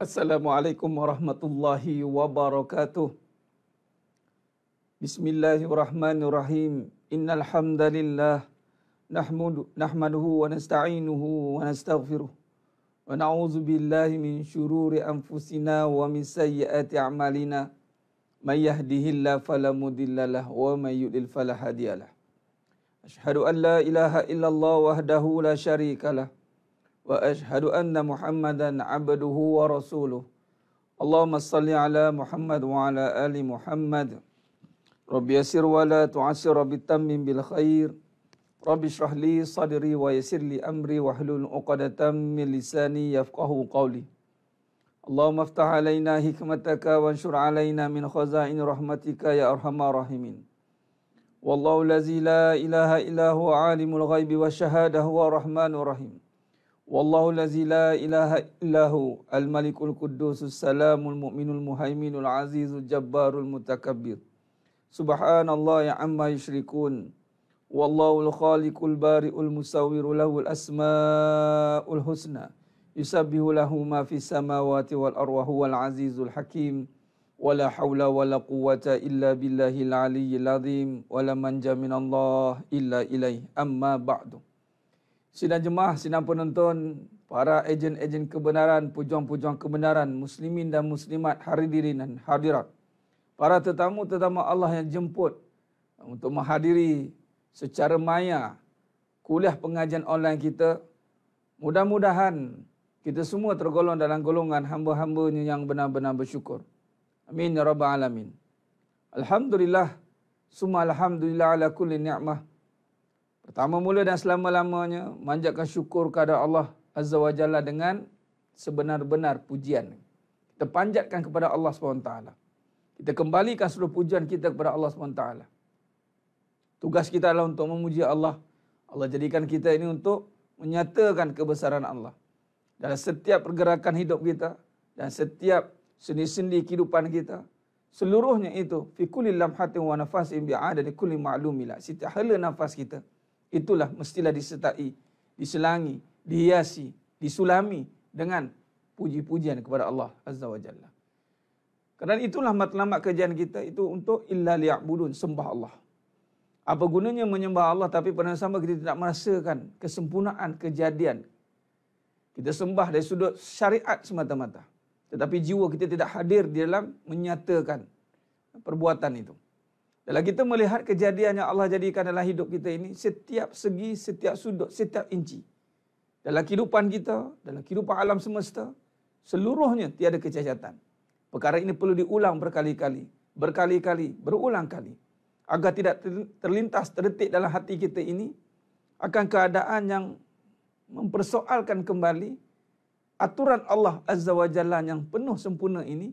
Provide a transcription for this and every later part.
Assalamualaikum warahmatullahi wabarakatuh. Bismillahirrahmanirrahim. Innal hamdalillah nahmaduhu wa nasta'inuhu wa nastaghfiruh. Wa na'udzu billahi min syururi anfusina wa min sayyiati a'malina. May yahdihillahu fala mudhillalah wa may yudlil fala hadiyalah. Asyhadu an la ilaha illallah wahdahu la syarikalah. Wa ashhadu anna Muhammadan abduhu wa rasuluh. Allahumma salli ala Muhammad wa ala ali Muhammad. Rabbi yassir wa la tu'assir, Rabbi tammim bil khair. Rabbi shrah li sadri wa yassir li amri wa hlul 'uqdatam min lisani yafqahu qawli. Allahumma aftah alaina hikmataka wa anshur alaina min khazain rahmatika ya arhamar rahimin. Wallahu allazi la ilaha illa huwa alimul ghaibi wasyahada huwa rahmanur rahim. Wallahu allazi la ilaha illahu al-malikul quddusus salamul mu'minul muhaiminul azizul jabbarul mutakabbir. Subhanallah ya amma yusyrikun. Wallahul khaliqul bari'ul musawwiru lahul asma'ul husna. Yusabbihu lahu ma fis samawati wal arwahu wal azizul hakim. Wala hawla wala quwwata illa billahil aliyyil azim. Wala manja minallah illa ilaih. Amma ba'du. Sidang jemaah, sidang penonton, para ejen-ejen kebenaran, pujuang-pujuang kebenaran, muslimin dan muslimat, hadirin dan hadirat. Para tetamu-tetamu Allah yang jemput untuk menghadiri secara maya kuliah pengajian online kita. Mudah-mudahan kita semua tergolong dalam golongan hamba-hambanya yang benar-benar bersyukur. Amin ya rabbal alamin. Alhamdulillah, summa alhamdulillah ala kulli ni'mah. Pertama mula dan selama-lamanya manjatkan syukur kepada Allah Azza wa Jalla dengan sebenar-benar pujian. Kita panjatkan kepada Allah SWT. Kita kembalikan seluruh pujian kita kepada Allah SWT. Tugas kita adalah untuk memuji Allah. Allah jadikan kita ini untuk menyatakan kebesaran Allah dalam setiap pergerakan hidup kita dan setiap sendi-sendi kehidupan kita. Seluruhnya itu fi kulli lamhatin wa nafasin bi'adadi kulli ma'lumila. Setiap hala nafas kita itulah mestilah disertai, diselangi, dihiasi, disulami dengan puji-pujian kepada Allah Azza wa Jalla. Kerana itulah matlamat kajian kita itu untuk illa liya'budun, sembah Allah. Apa gunanya menyembah Allah tapi pada sama kita tidak merasakan kesempurnaan kejadian. Kita sembah dari sudut syariat semata-mata. Tetapi jiwa kita tidak hadir di dalam menyatakan perbuatan itu. Dalam kita melihat kejadian yang Allah jadikan dalam hidup kita ini, setiap segi, setiap sudut, setiap inci. Dalam kehidupan kita, dalam kehidupan alam semesta, seluruhnya tiada kecacatan. Perkara ini perlu diulang berkali-kali, berulang kali. Agar tidak terlintas, terdetik dalam hati kita ini, akan keadaan yang mempersoalkan kembali aturan Allah Azza wa Jalla yang penuh sempurna ini,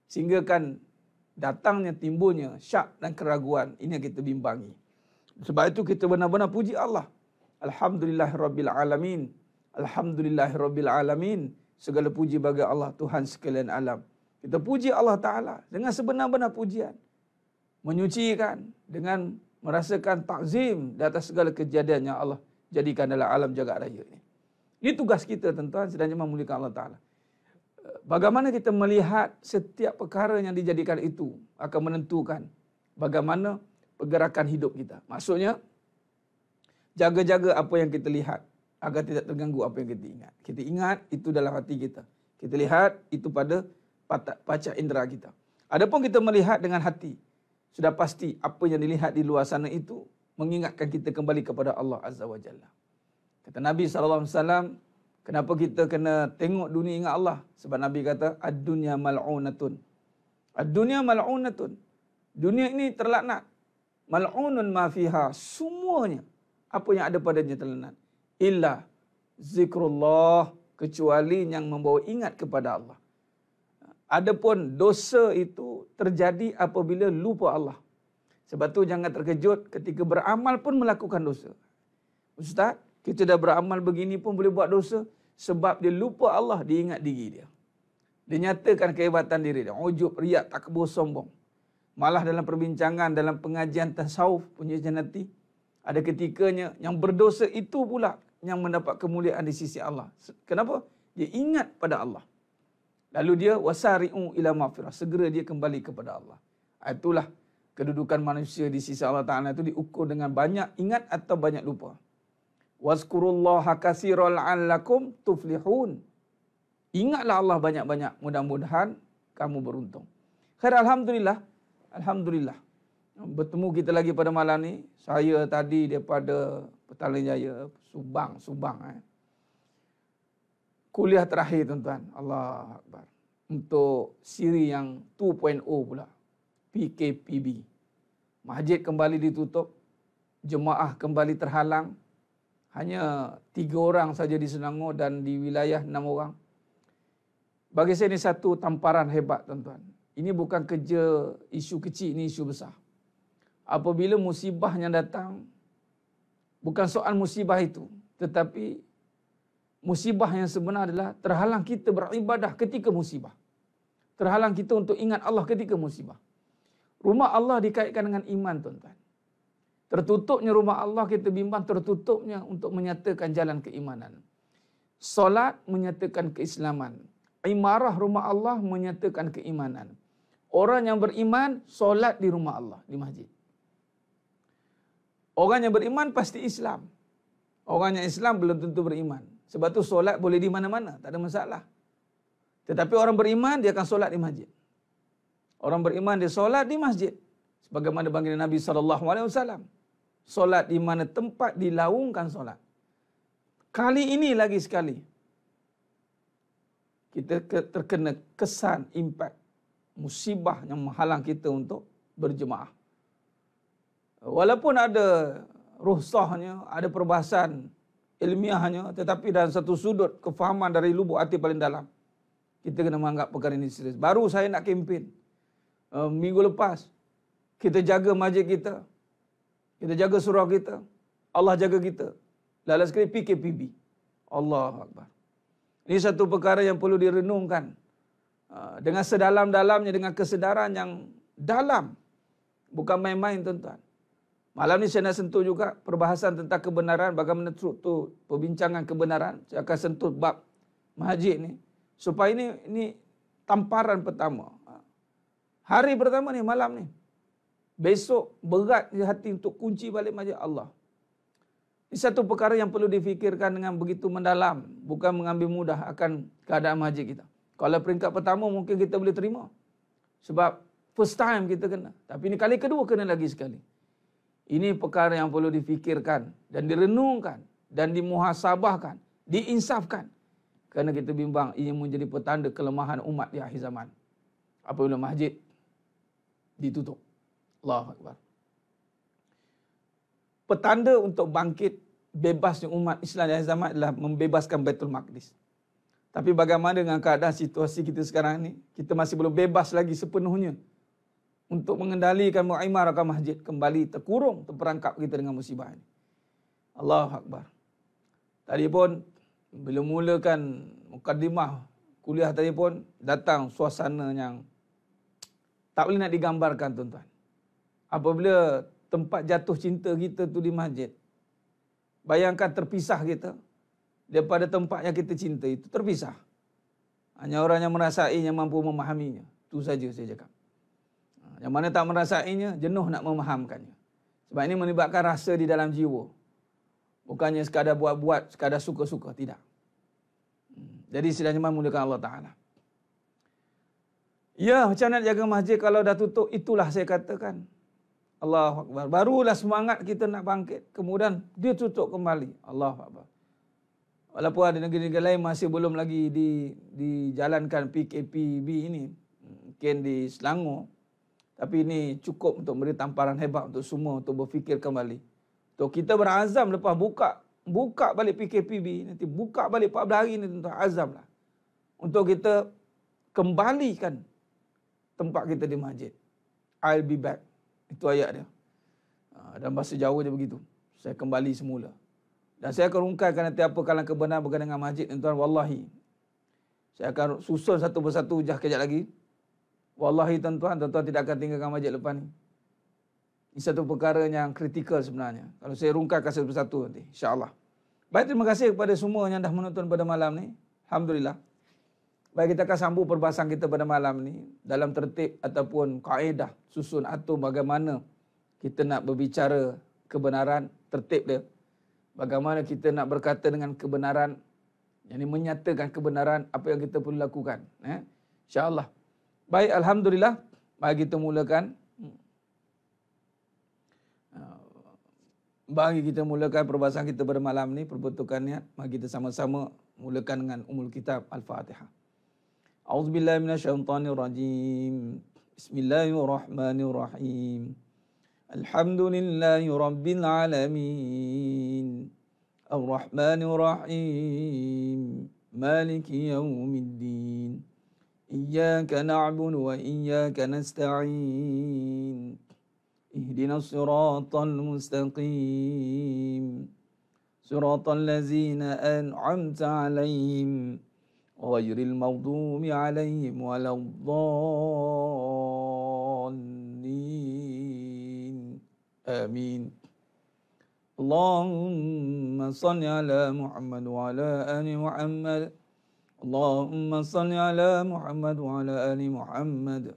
sehingga kan datangnya, timbulnya syak dan keraguan. Ini yang kita bimbangi. Sebab itu kita benar-benar puji Allah. Alhamdulillahirabbil alamin. Alhamdulillahirabbil alamin. Segala puji bagi Allah, Tuhan sekalian alam. Kita puji Allah Ta'ala dengan sebenar-benar pujian. Menyucikan dengan merasakan takzim di atas segala kejadian yang Allah jadikan dalam alam jagat raya ini. Ini tugas kita tuan-tuan sedang memuliakan Allah Ta'ala. Bagaimana kita melihat setiap perkara yang dijadikan itu akan menentukan bagaimana pergerakan hidup kita. Maksudnya, jaga-jaga apa yang kita lihat agar tidak terganggu apa yang kita ingat. Kita ingat itu dalam hati kita. Kita lihat itu pada panca indera kita. Adapun kita melihat dengan hati, sudah pasti apa yang dilihat di luar sana itu mengingatkan kita kembali kepada Allah Azza wa Jalla. Kata Nabi SAW, kenapa kita kena tengok dunia ingat Allah? Sebab Nabi kata, ad-dunya mal'unatun. Ad-dunya mal'unatun. Dunia ini terlaknat. Mal'unun ma fiha. Semuanya, apa yang ada padanya terlaknat. Illa zikrullah, kecuali yang membawa ingat kepada Allah. Adapun dosa itu terjadi apabila lupa Allah. Sebab tu jangan terkejut ketika beramal pun melakukan dosa. Ustaz, kita dah beramal begini pun boleh buat dosa sebab dia lupa Allah, dia ingat diri dia. Dia nyatakan kehebatan diri dia. Ujub, riak, takbur, sombong. Malah dalam perbincangan, dalam pengajian tasawuf punya nanti, ada ketikanya yang berdosa itu pula yang mendapat kemuliaan di sisi Allah. Kenapa? Dia ingat pada Allah. Lalu dia wasari'u ila maghfirah. Segera dia kembali kepada Allah. Itulah kedudukan manusia di sisi Allah Ta'ala itu diukur dengan banyak ingat atau banyak lupa. Wazkurullaha katsiran la'allakum tuflihun. Ingatlah Allah banyak-banyak, mudah-mudahan kamu beruntung. Khair, alhamdulillah. Alhamdulillah. Bertemu kita lagi pada malam ni. Saya tadi daripada Petaling Jaya, Subang. Kuliah terakhir tuan-tuan. Allah Akbar. Untuk siri yang 2.0 pula. PKPB. Masjid kembali ditutup. Jemaah kembali terhalang. Hanya 3 orang saja di Selangor dan di wilayah 6 orang. Bagi saya ini satu tamparan hebat tuan-tuan. Ini bukan kerja isu kecil, ini isu besar. Apabila musibah yang datang, bukan soal musibah itu, tetapi musibah yang sebenar adalah terhalang kita beribadah ketika musibah. Terhalang kita untuk ingat Allah ketika musibah. Rumah Allah dikaitkan dengan iman tuan-tuan. Tertutupnya rumah Allah kita bimbang tertutupnya untuk menyatakan jalan keimanan. Solat menyatakan keislaman. Imarah rumah Allah menyatakan keimanan. Orang yang beriman solat di rumah Allah, di masjid. Orang yang beriman pasti Islam. Orang yang Islam belum tentu beriman. Sebab tu solat boleh di mana-mana, tak ada masalah. Tetapi orang beriman dia akan solat di masjid. Orang beriman dia solat di masjid. Sebagaimana baginda Nabi SAW. Solat di mana tempat dilaungkan solat. Kali ini lagi sekali kita terkena kesan, impak, musibah yang menghalang kita untuk berjemaah. Walaupun ada ruhsahnya, ada perbahasan ilmiahnya, tetapi dalam satu sudut kefahaman dari lubuk hati paling dalam, kita kena menganggap perkara ini serius. Baru saya nak kempen minggu lepas, kita jaga masjid kita, kita jaga surau kita, Allah jaga kita. Lalu sekali PKPB. Allahu Akbar. Ini satu perkara yang perlu direnungkan dengan sedalam-dalamnya, dengan kesedaran yang dalam. Bukan main-main tuan-tuan. Malam ni saya nak sentuh juga perbahasan tentang kebenaran, bagaimana struktur perbincangan kebenaran. Saya akan sentuh bab masjid ni. Supaya ini tamparan pertama. Hari pertama ni, malam ni. Besok berat di hati untuk kunci balik masjid Allah. Ini satu perkara yang perlu difikirkan dengan begitu mendalam. Bukan mengambil mudah akan keadaan masjid kita. Kalau peringkat pertama mungkin kita boleh terima. Sebab first time kita kena. Tapi ini kali kedua kena lagi sekali. Ini perkara yang perlu difikirkan dan direnungkan dan dimuhasabahkan, diinsafkan. Kerana kita bimbang ia menjadi petanda kelemahan umat di akhir zaman. Apabila masjid ditutup. Allahu Akbar. Petanda untuk bangkit bebasnya umat Islam di akhir zaman adalah membebaskan Baitul Maqdis. Tapi bagaimana dengan keadaan situasi kita sekarang ni? Kita masih belum bebas lagi sepenuhnya untuk mengendalikan mu'imarahkan masjid. Kembali terkurung, terperangkap kita dengan musibah ini. Allahu Akbar. Tadi pun bila mulakan mukaddimah kuliah tadi pun datang suasana yang tak boleh nak digambarkan tuan-tuan. Apabila tempat jatuh cinta kita tu di masjid. Bayangkan terpisah kita daripada tempat yang kita cinta itu, terpisah. Hanya orang yang merasainya mampu memahaminya. Itu saja saya cakap. Yang mana tak merasainya, jenuh nak memahamkannya. Sebab ini melibatkan rasa di dalam jiwa. Bukannya sekadar buat-buat, sekadar suka-suka. Tidak. Jadi sedang nyaman mulakan Allah Ta'ala. Ya, macam nak jaga masjid kalau dah tutup, itulah saya katakan. Allahu Akbar. Barulah semangat kita nak bangkit. Kemudian dia tutup kembali. Allahu Akbar. Walaupun ada negeri-negeri lain masih belum lagi dijalankan PKPB ini. Mungkin di Selangor. Tapi ini cukup untuk beri tamparan hebat untuk semua untuk berfikir kembali. Untuk kita berazam lepas buka balik PKPB. Nanti buka balik 14 hari ni, tentu azamlah. Untuk kita kembalikan tempat kita di masjid. I'll be back. Itu ayat dia. Dalam bahasa Jawa dia begitu. Saya kembali semula. Dan saya akan rungkaikan nanti apa kalangan kebenaran berkaitan dengan masjid. Tuan, wallahi. Saya akan susun satu persatu hujah kejap lagi. Wallahi tuan-tuan tidak akan tinggalkan masjid lepas ni. Ini satu perkara yang kritikal sebenarnya. Kalau saya rungkaikan satu persatu nanti. InsyaAllah. Baik, terima kasih kepada semua yang dah menonton pada malam ni. Alhamdulillah. Baik, kita akan sambung perbahasan kita pada malam ni. Dalam tertib ataupun kaedah susun atur bagaimana kita nak berbicara kebenaran, tertib dia. Bagaimana kita nak berkata dengan kebenaran, yang ini menyatakan kebenaran apa yang kita perlu lakukan. InsyaAllah. Baik, Alhamdulillah. Mari kita mulakan. Bagi kita mulakan perbahasan kita pada malam ni, perbentukan niat. Mari kita sama-sama mulakan dengan Ummul Kitab Al-Fatihah. A'udzubillahi minasyaitonirrajim. Bismillahirrahmanirrahim. Alhamdulillahi rabbil alamin. Ar-Rahmanir-Rahim. Maliki yaumiddin. Iyyaka na'budu wa iyyaka nasta'in. Ihdinas siratal mustaqim. Siratal ladzina an'amta 'alaihim ghairil maghdubi 'alaihim waladdallin. Amin. Allahumma salli ala Muhammad wa ala ali Muhammad. Allahumma salli ala Muhammad wa ala ali Muhammad.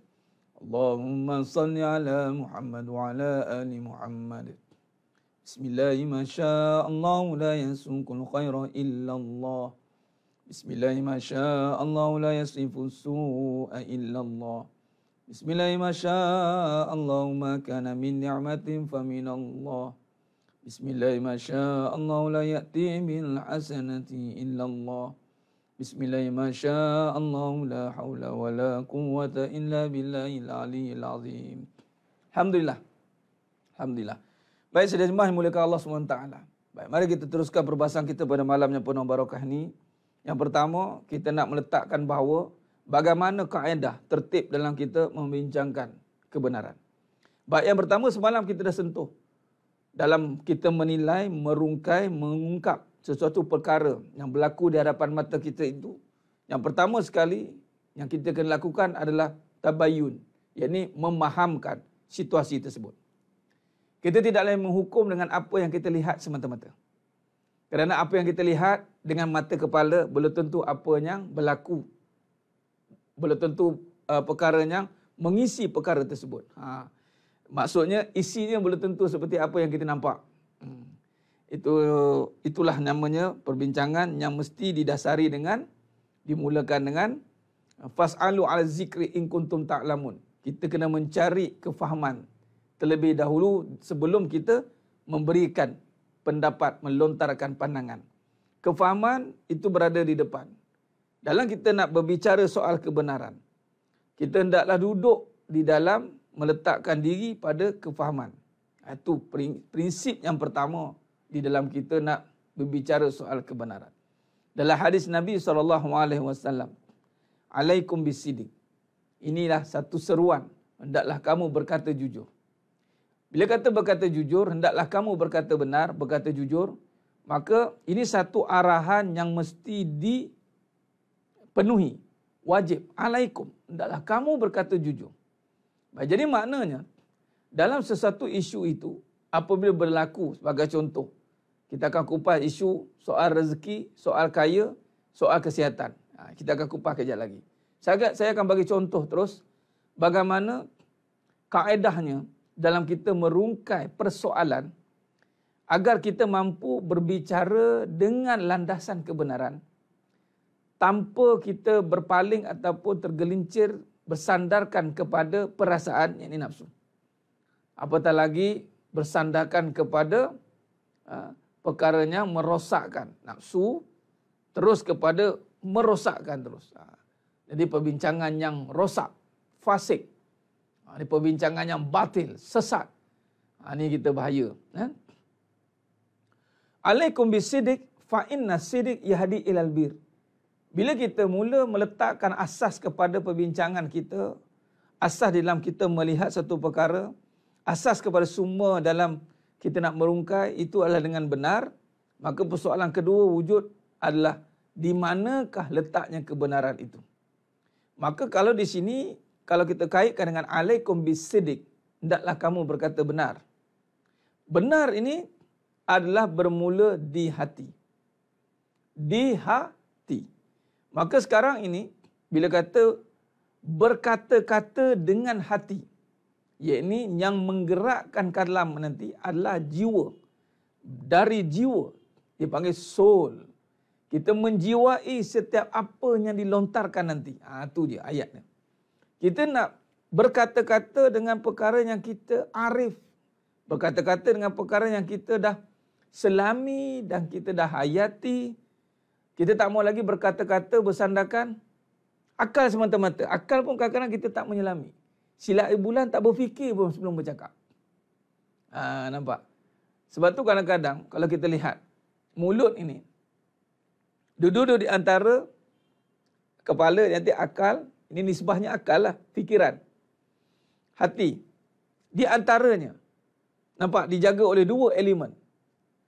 Allahumma salli ala Muhammad wa ala ali Muhammad. Bismillahi ma sya'allah la yasukul khaira illallah. Bismillahi ma sya'allah la yasrifu su'a illallah. Bismillahi ma sya'allah ma kana min ni'matin faminallah. Bismillahi ma sya'allah la ya'ti bil hasanati illallah. Bismillahi ma sya'allah la hawla wa la quwwata illa billahil aliyyil azim. Alhamdulillah. Alhamdulillah. Baik, sedaya jemaah dimuliakan Allah SWT. Baik, mari kita teruskan perbahasan kita pada malam yang penuh barakah ni. Yang pertama, kita nak meletakkan bahawa bagaimana kaedah tertib dalam kita membincangkan kebenaran. Baik, yang pertama semalam kita dah sentuh. Dalam kita menilai, merungkai, mengungkap sesuatu perkara yang berlaku di hadapan mata kita itu. Yang pertama sekali yang kita kena lakukan adalah tabayun. Iaitu memahamkan situasi tersebut. Kita tidak boleh menghukum dengan apa yang kita lihat semata-mata. Kerana apa yang kita lihat dengan mata kepala belum tentu apa yang berlaku. Belum tentu perkara yang mengisi perkara tersebut. Maksudnya isinya belum tentu seperti apa yang kita nampak. Itulah namanya perbincangan yang mesti didasari dengan, dimulakan dengan fas'alu 'ala zikri in kuntum ta'lamun. Kita kena mencari kefahaman terlebih dahulu sebelum kita memberikan pendapat, melontarkan pandangan. Kefahaman itu berada di depan. Dalam kita nak berbicara soal kebenaran, kita hendaklah duduk di dalam meletakkan diri pada kefahaman. Itu prinsip yang pertama di dalam kita nak berbicara soal kebenaran. Dalam hadis Nabi SAW, alaikum bisidik. Inilah satu seruan, hendaklah kamu berkata jujur. Bila kata berkata jujur, hendaklah kamu berkata benar, berkata jujur, maka ini satu arahan yang mesti dipenuhi. Wajib, alaikum, hendaklah kamu berkata jujur. Baik, jadi maknanya, dalam sesuatu isu itu, apabila berlaku sebagai contoh, kita akan kupas isu soal rezeki, soal kaya, soal kesihatan. Kita akan kupas kejap lagi. Saya akan bagi contoh terus bagaimana kaedahnya dalam kita merungkai persoalan agar kita mampu berbicara dengan landasan kebenaran tanpa kita berpaling ataupun tergelincir bersandarkan kepada perasaan yang ini nafsu. Apatah lagi bersandarkan kepada perkaranya merosakkan nafsu terus kepada merosakkan terus. Jadi perbincangan yang rosak, fasik. Ini perbincangan yang batil, sesat. Ini kita bahaya. Alaikum bisidik fa inna sidik yahdi ilal bir. Bila kita mula meletakkan asas kepada perbincangan kita, asas dalam kita melihat satu perkara, asas kepada semua dalam kita nak merungkai itu adalah dengan benar, maka persoalan kedua wujud adalah di manakah letaknya kebenaran itu. Maka kalau di sini, kalau kita kaitkan dengan alaikum bisiddiq, hendaklah kamu berkata benar. Benar ini adalah bermula di hati. Di hati. Maka sekarang ini, bila kata berkata-kata dengan hati, iaitu yang menggerakkan kalam nanti adalah jiwa. Dari jiwa, dipanggil soul. Kita menjiwai setiap apa yang dilontarkan nanti. Itu dia ayatnya. Kita nak berkata-kata dengan perkara yang kita arif. Berkata-kata dengan perkara yang kita dah selami dan kita dah hayati. Kita tak mau lagi berkata-kata bersandarkan akal semata-mata. Akal pun kadang-kadang kita tak menyelami. Silat bulan tak berfikir pun sebelum bercakap. Nampak? Sebab tu kadang-kadang kalau kita lihat mulut ini duduk di antara kepala, nanti akal, ini nisbahnya akal lah, fikiran. Hati. Di antaranya, nampak dijaga oleh dua elemen.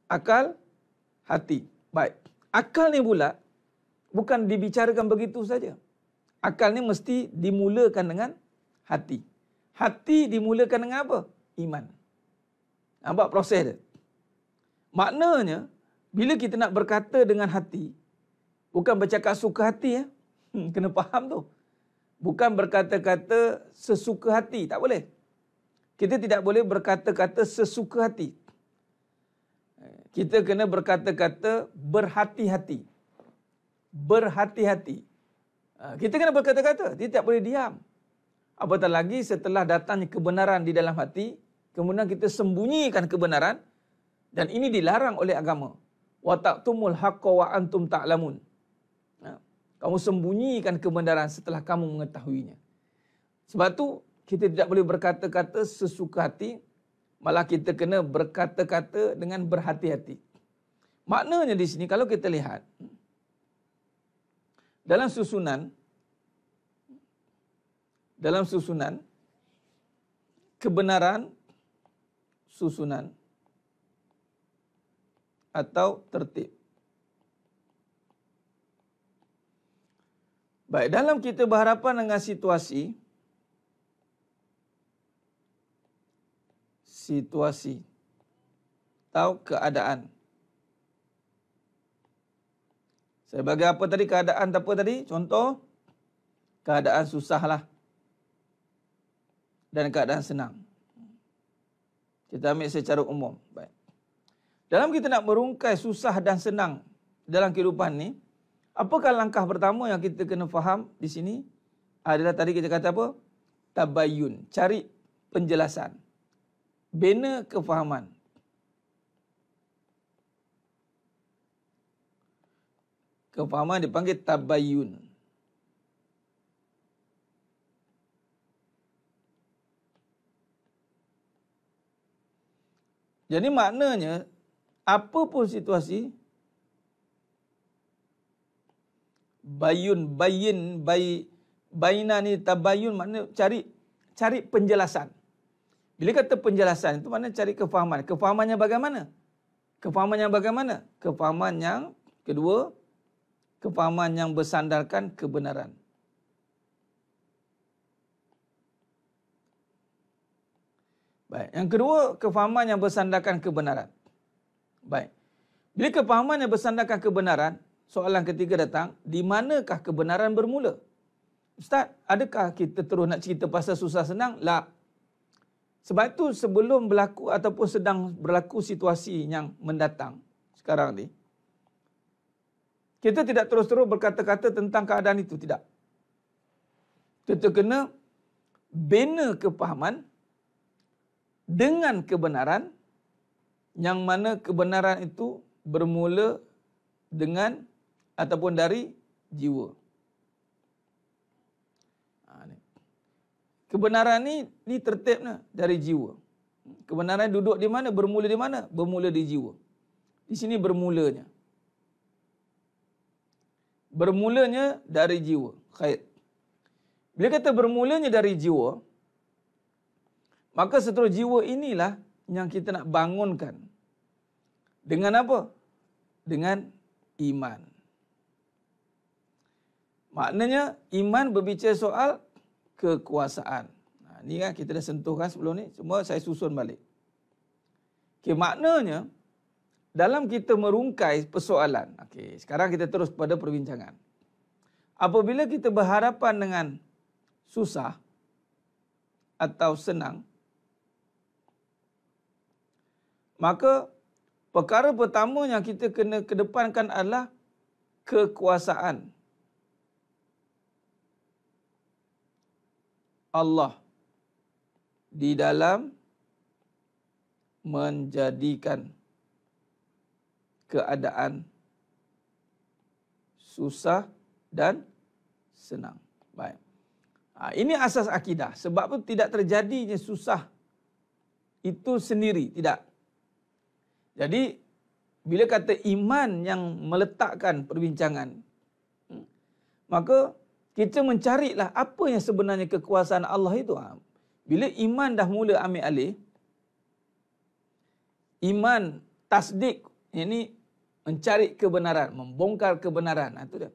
Akal, hati. Baik. Akal ni pula bukan dibicarakan begitu saja. Akal ni mesti dimulakan dengan hati. Hati dimulakan dengan apa? Iman. Nampak proses dia? Maknanya, bila kita nak berkata dengan hati, bukan bercakap suka hati. Kena faham tu. Bukan berkata-kata sesuka hati. Tak boleh. Kita tidak boleh berkata-kata sesuka hati. Kita kena berkata-kata berhati-hati. Berhati-hati. Kita kena berkata-kata. Dia tak boleh diam. Apatah lagi setelah datangnya kebenaran di dalam hati, kemudian kita sembunyikan kebenaran, dan ini dilarang oleh agama. Wa taqtumul haqqa wa antum ta'lamun. Kamu sembunyikan kebenaran setelah kamu mengetahuinya. Sebab tu kita tidak boleh berkata-kata sesuka hati, malah kita kena berkata-kata dengan berhati-hati. Maknanya di sini kalau kita lihat dalam susunan kebenaran, susunan atau tertib. Baik, dalam kita berhadapan dengan situasi atau keadaan. Saya bagi apa tadi keadaan apa tadi? Contoh, keadaan susahlah dan keadaan senang. Kita ambil secara umum. Baik. Dalam kita nak merungkai susah dan senang dalam kehidupan ni, apakah langkah pertama yang kita kena faham di sini? Adalah tadi kita kata apa? Tabayyun, cari penjelasan. Bina kefahaman. Kefahaman dipanggil tabayyun. Jadi maknanya, apa pun situasi, baina ni tabayyun makna cari penjelasan. Bila kata penjelasan itu makna cari kefahaman. Kefahamannya bagaimana? Kefahaman yang bagaimana? Kefahaman yang kedua, kefahaman yang bersandarkan kebenaran. Baik, yang kedua, kefahaman yang bersandarkan kebenaran. Baik. Bila kefahaman yang bersandarkan kebenaran, soalan ketiga datang, di manakah kebenaran bermula? Ustaz, adakah kita terus nak cerita pasal susah senang? La. Sebab itu sebelum berlaku ataupun sedang berlaku situasi yang mendatang sekarang ni, kita tidak terus-terus berkata-kata tentang keadaan itu, tidak. Kita kena bina kefahaman dengan kebenaran, yang mana kebenaran itu bermula dengan ataupun dari jiwa. Kebenaran ni tertibnya dari jiwa. Kebenaran duduk di mana? Bermula di mana? Bermula di jiwa. Di sini bermulanya. bermulanya dari jiwa. Khair. Bila kata bermulanya dari jiwa, maka seterus jiwa inilah yang kita nak bangunkan. Dengan apa? Dengan iman. Maknanya iman berbicara soal kekuasaan. Ini kan kita dah sentuhkan sebelum ni. Semua saya susun balik. Okay, maknanya dalam kita merungkai persoalan. Okay, sekarang kita terus pada perbincangan. Apabila kita berhadapan dengan susah atau senang, maka perkara pertama yang kita kena kedepankan adalah kekuasaan Allah di dalam menjadikan keadaan susah dan senang. Baik. Ini asas akidah. Sebab itu tidak terjadinya susah itu sendiri. Tidak. Jadi, bila kata iman yang meletakkan perbincangan, maka kita mencarilah apa yang sebenarnya kekuasaan Allah itu. Bila iman dah mula ambil alih, iman tasdik, ini mencari kebenaran, membongkar kebenaran. Itu dia.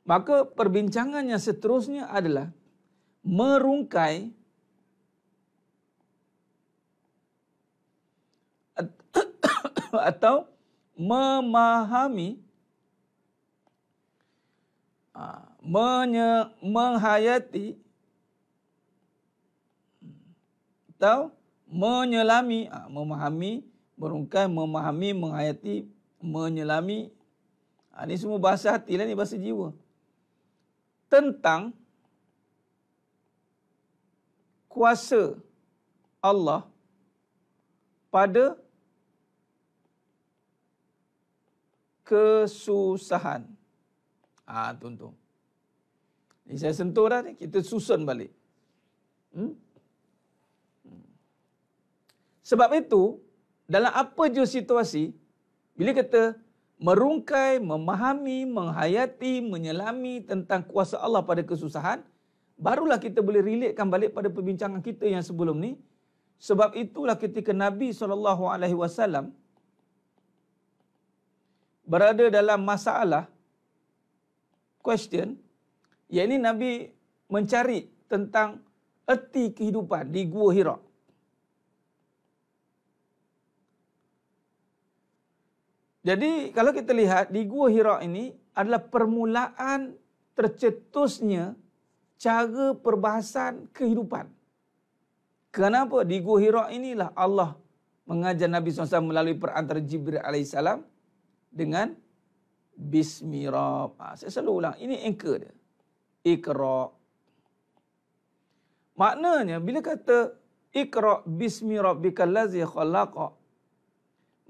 Maka perbincangan yang seterusnya adalah merungkai atau memahami, menghayati atau menyelami, memahami, merungkai, memahami, menghayati, menyelami. Ini semua bahasa hati lah, ni bahasa jiwa. Tentang kuasa Allah pada kesusahan. Tuan-tuan. Ini saya sentuh dah ni, kita susun balik. Sebab itu, dalam apa je situasi, bila kata merungkai, memahami, menghayati, menyelami tentang kuasa Allah pada kesusahan, barulah kita boleh relatekan balik pada perbincangan kita yang sebelum ni. Sebab itulah ketika Nabi SAW berada dalam masalah, question, yakni Nabi mencari tentang erti kehidupan di Gua Hira. Jadi kalau kita lihat di Gua Hira ini adalah permulaan tercetusnya cara perbahasan kehidupan. Kenapa? Di Gua Hira inilah Allah mengajar Nabi SAW melalui perantara Jibril AS dengan Bismillah. Saya selalu ulang, ini anchor dia. Iqra. Maknanya bila kata Iqra bismi rabbikal ladzi khalaq,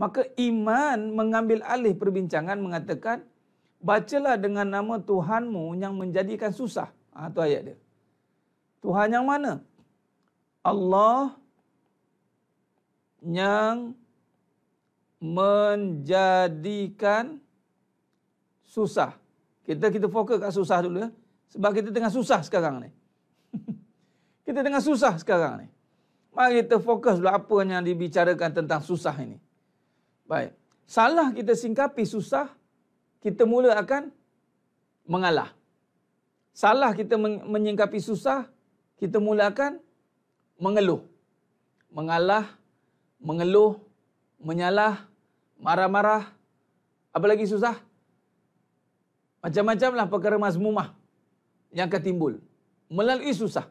maka iman mengambil alih perbincangan mengatakan bacalah dengan nama Tuhanmu yang menjadikan susah. Itu ayat dia. Tuhan yang mana? Allah yang menjadikan susah. Kita fokus kat susah dulu ya. Sebab kita tengah susah sekarang ni. Kita tengah susah sekarang ni. Mari kita fokus dulu apa yang dibicarakan tentang susah ini. Baik. Salah kita singkapi susah, kita mula akan mengalah. Salah kita menyingkapi susah, kita mula akan mengeluh. Mengalah, mengeluh, menyalah, marah-marah. Apa lagi susah? Macam-macamlah perkara mazmumah yang akan timbul melalui susah.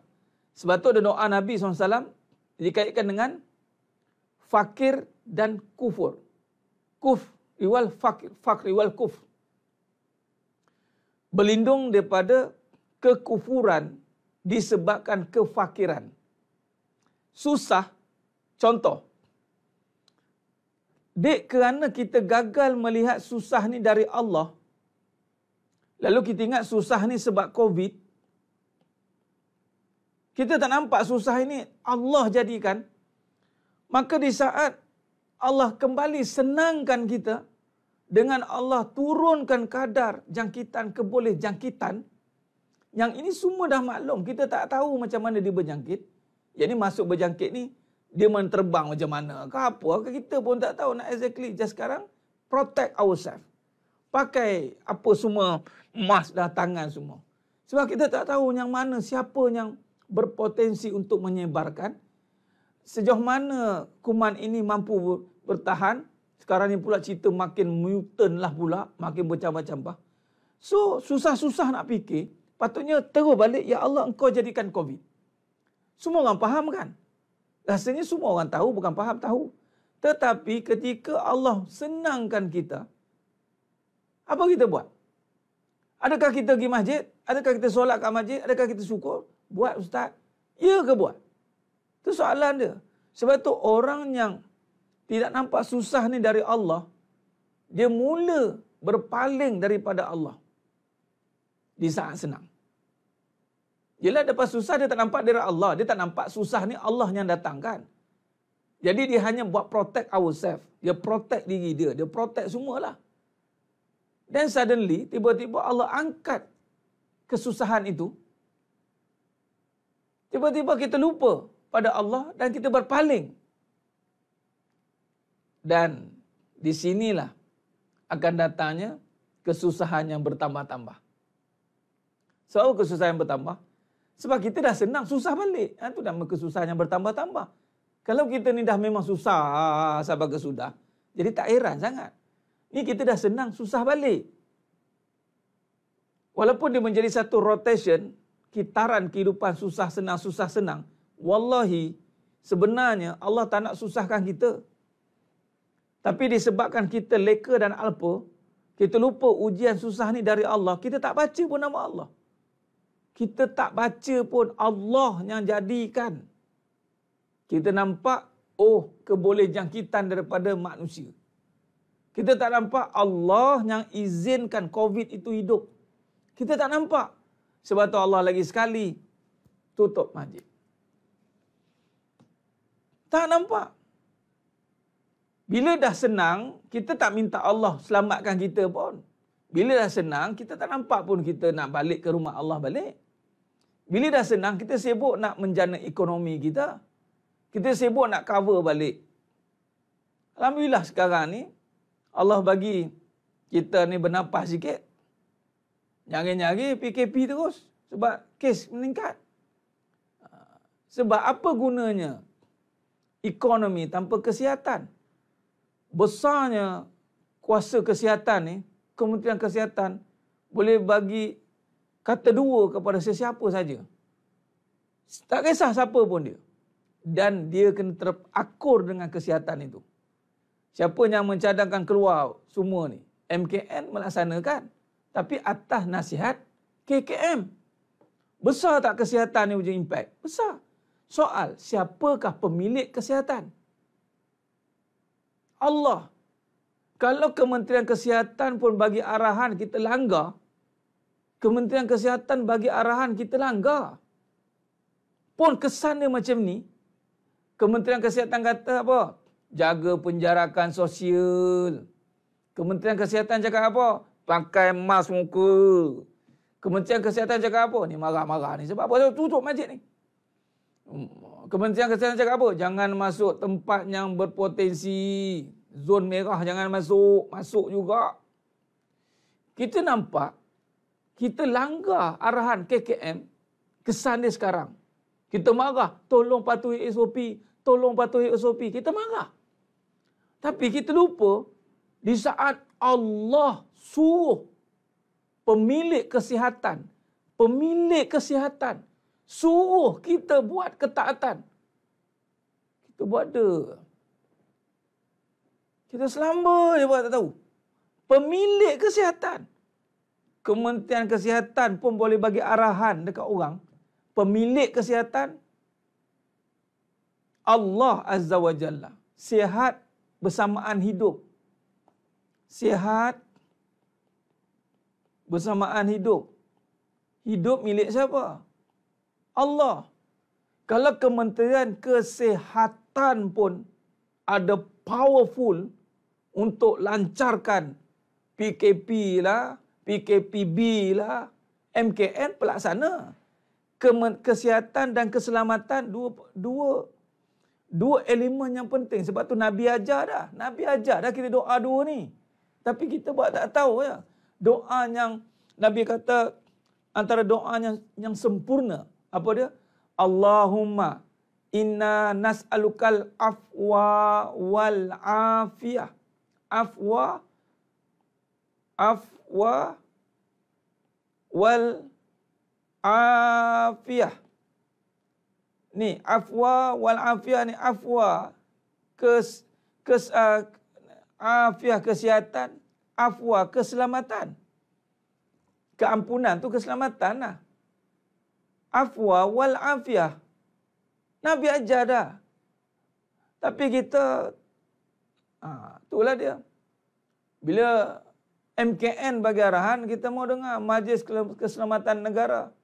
Sebab tu ada doa Nabi SAW dikaitkan dengan fakir dan kufur. Kufr wal fakir wal kufr. Berlindung daripada kekufuran disebabkan kefakiran. Susah, contoh. Dek kerana kita gagal melihat susah ni dari Allah, lalu kita ingat susah ni sebab COVID, kita tak nampak susah ini Allah jadikan. Maka di saat Allah kembali senangkan kita dengan Allah turunkan kadar jangkitan ke boleh jangkitan, yang ini semua dah maklum. Kita tak tahu macam mana dia berjangkit. Yang ni masuk berjangkit ni, dia menerbang macam mana ke apa ke, kita pun tak tahu nak exactly. Just sekarang, protect ourselves. Pakai apa semua, mask dah, tangan semua. Sebab kita tak tahu yang mana, siapa yang berpotensi untuk menyebarkan. Sejauh mana kuman ini mampu bertahan. Sekarang ni pula cerita makin mutant lah pula, makin bercambah-cambah. So, susah-susah nak fikir. Patutnya terus balik, ya Allah engkau jadikan COVID. Semua orang faham kan? Rasanya semua orang tahu, bukan faham, tahu. Tetapi ketika Allah senangkan kita, apa kita buat? Adakah kita pergi masjid? Adakah kita solat kat masjid? Adakah kita syukur? Buat ustaz? Ya ke buat? Itu soalan dia. Sebab tu orang yang tidak nampak susah ni dari Allah, dia mula berpaling daripada Allah di saat senang. Yelah, lepas susah dia tak nampak dari Allah. Dia tak nampak susah ni Allah yang datangkan. Jadi dia hanya buat protect ourselves. Dia protect diri dia. Dia protect semualah. Dan suddenly, tiba-tiba Allah angkat kesusahan itu. Tiba-tiba kita lupa pada Allah dan kita berpaling. Dan di sinilah akan datangnya kesusahan yang bertambah-tambah. Sebab kesusahan yang bertambah? Sebab kita dah senang, susah balik. Itu nama kesusahan yang bertambah-tambah. Kalau kita ni dah memang susah sampai ke sudah, jadi tak heran sangat. Ni kita dah senang, susah balik. Walaupun dia menjadi satu rotation, kitaran kehidupan susah senang. Wallahi, sebenarnya Allah tak nak susahkan kita. Tapi disebabkan kita leka dan alpa, kita lupa ujian susah ni dari Allah. Kita tak baca pun nama Allah. Kita tak baca pun Allah yang jadikan. Kita nampak, keboleh jangkitan daripada manusia. Kita tak nampak Allah yang izinkan COVID itu hidup. Kita tak nampak. Sebab tu Allah lagi sekali tutup masjid. Tak nampak. Bila dah senang, kita tak minta Allah selamatkan kita pun. Bila dah senang, kita tak nampak pun kita nak balik ke rumah Allah balik. Bila dah senang, kita sibuk nak menjana ekonomi kita. Kita sibuk nak cover balik. Alhamdulillah sekarang ni, Allah bagi kita ni bernafas sikit. Nyari-nyari PKP terus. Sebab kes meningkat. Sebab apa gunanya ekonomi tanpa kesihatan? Besarnya kuasa kesihatan ni, Kementerian Kesihatan boleh bagi kata dua kepada sesiapa saja. Tak kisah siapa pun dia. Dan dia kena terakur dengan kesihatan itu. Siapa yang mencadangkan keluar semua ni? MKN melaksanakan. Tapi atas nasihat KKM. Besar tak kesihatan ni punya impact? Besar. Soal, siapakah pemilik kesihatan? Allah. Kalau Kementerian Kesihatan pun bagi arahan kita langgar, Kementerian Kesihatan bagi arahan kita langgar, pun kesannya macam ni, Kementerian Kesihatan kata apa? Jaga penjarakan sosial. Kementerian Kesihatan cakap apa? Pakai mask muka. Kementerian Kesihatan cakap apa? Ni marah-marah ni. Sebab apa? Tutup masjid ni. Kementerian Kesihatan cakap apa? Jangan masuk tempat yang berpotensi. Zon merah jangan masuk. Masuk juga. Kita nampak, kita langgar arahan KKM, kesan dia sekarang. Kita marah, tolong patuhi SOP, tolong patuhi SOP. Kita marah. Tapi kita lupa, di saat Allah suruh pemilik kesihatan, suruh kita buat ketaatan. Kita buat dia. Kita selamba je buat tak tahu. Pemilik kesihatan. Kementerian Kesihatan pun boleh bagi arahan dekat orang. Pemilik kesihatan, Allah Azza wa Jalla. Sihat bersamaan hidup. Sihat bersamaan hidup. Hidup milik siapa? Allah. Kalau Kementerian Kesihatan pun ada powerful untuk lancarkan PKP lah, PKPB lah, MKN pelaksana. Kesihatan dan keselamatan dua elemen yang penting. Sebab tu Nabi ajar dah. Nabi ajar dah kita doa dua ni. Tapi kita buat tak tahu ya. Doa yang Nabi kata antara doa yang sempurna. Apa dia? Allahumma inna nas'alukal afwa wal afiyah. Afwa wal afiyah. Ni afwa wal afiyah ni, afwa afiyah kesihatan, afwa keselamatan. Keampunan tu keselamatan lah. Afwa wal afiyah. Nabi ajar dah. Tapi kita itulah dia. Bila MKN bagi arahan, kita mau dengar Majlis Keselamatan Negara.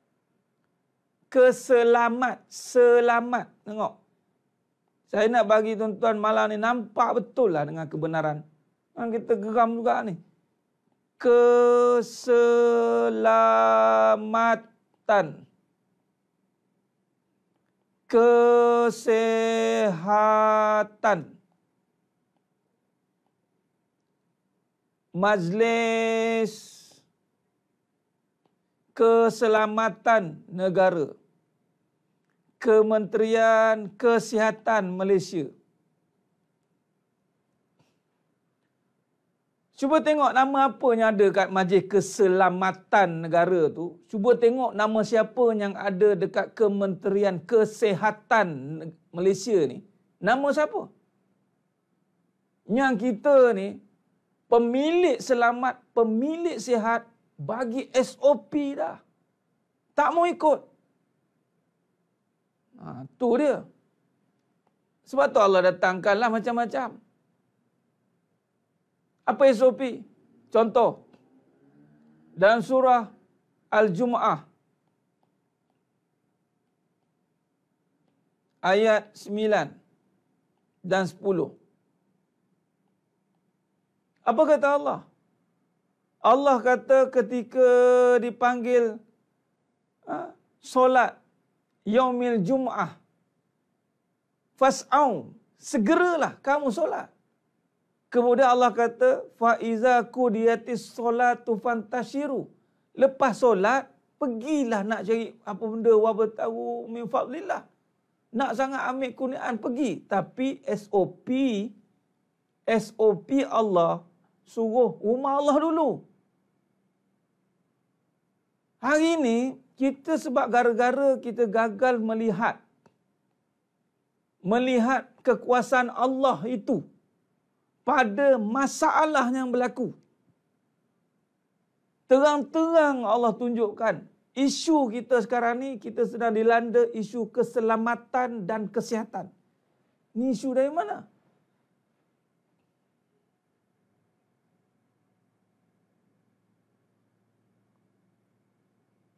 Selamat. Tengok. Saya nak bagi tuan-tuan malam ni nampak betul lah dengan kebenaran. Kita geram juga ni. Keselamatan. Kesehatan. Majlis Keselamatan Negara. Kementerian Kesihatan Malaysia. Cuba tengok nama apa yang ada kat Majlis Keselamatan Negara tu. Cuba tengok nama siapa yang ada dekat Kementerian Kesihatan Malaysia ni. Nama siapa? Yang kita ni, pemilik selamat, pemilik sihat, bagi SOP dah. Tak mau ikut. Tu dia. Sebab tu Allah datangkanlah macam-macam. Apa SOP? Contoh. Dalam surah Al-Jumu'ah. Ayat 9 dan 10. Apa kata Allah? Allah kata ketika dipanggil solat Yaumil Jum'ah, fas'au, segeralah kamu solat. Kemudian Allah kata, fa'iza qudiyatis solatu fantashiru. Lepas solat, pergilah nak cari apa benda, wabtagu min fadlillah. Nak sangat ambil kurniaan, pergi. Tapi SOP Allah suruh rumah Allah dulu. Hari ini, kita sebab gara-gara kita gagal melihat kekuasaan Allah itu pada masalah yang berlaku. Terang-terang Allah tunjukkan isu kita sekarang ni, kita sedang dilanda isu keselamatan dan kesihatan. Ni isu dari mana?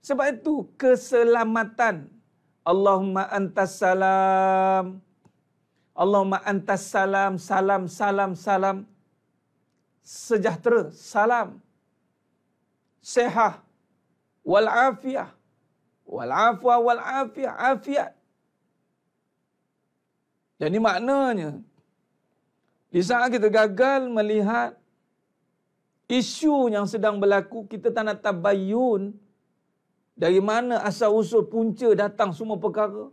Sebab itu keselamatan. Allahumma antas salam. Allahumma antas salam. Salam, salam, salam. Sejahtera, salam. Sehah. Wal afiyah. Wal afwa wal afiyah. Afiat. Jadi maknanya, di saat kita gagal melihat isu yang sedang berlaku, kita tak nak tabayun dari mana asal-usul punca datang semua perkara,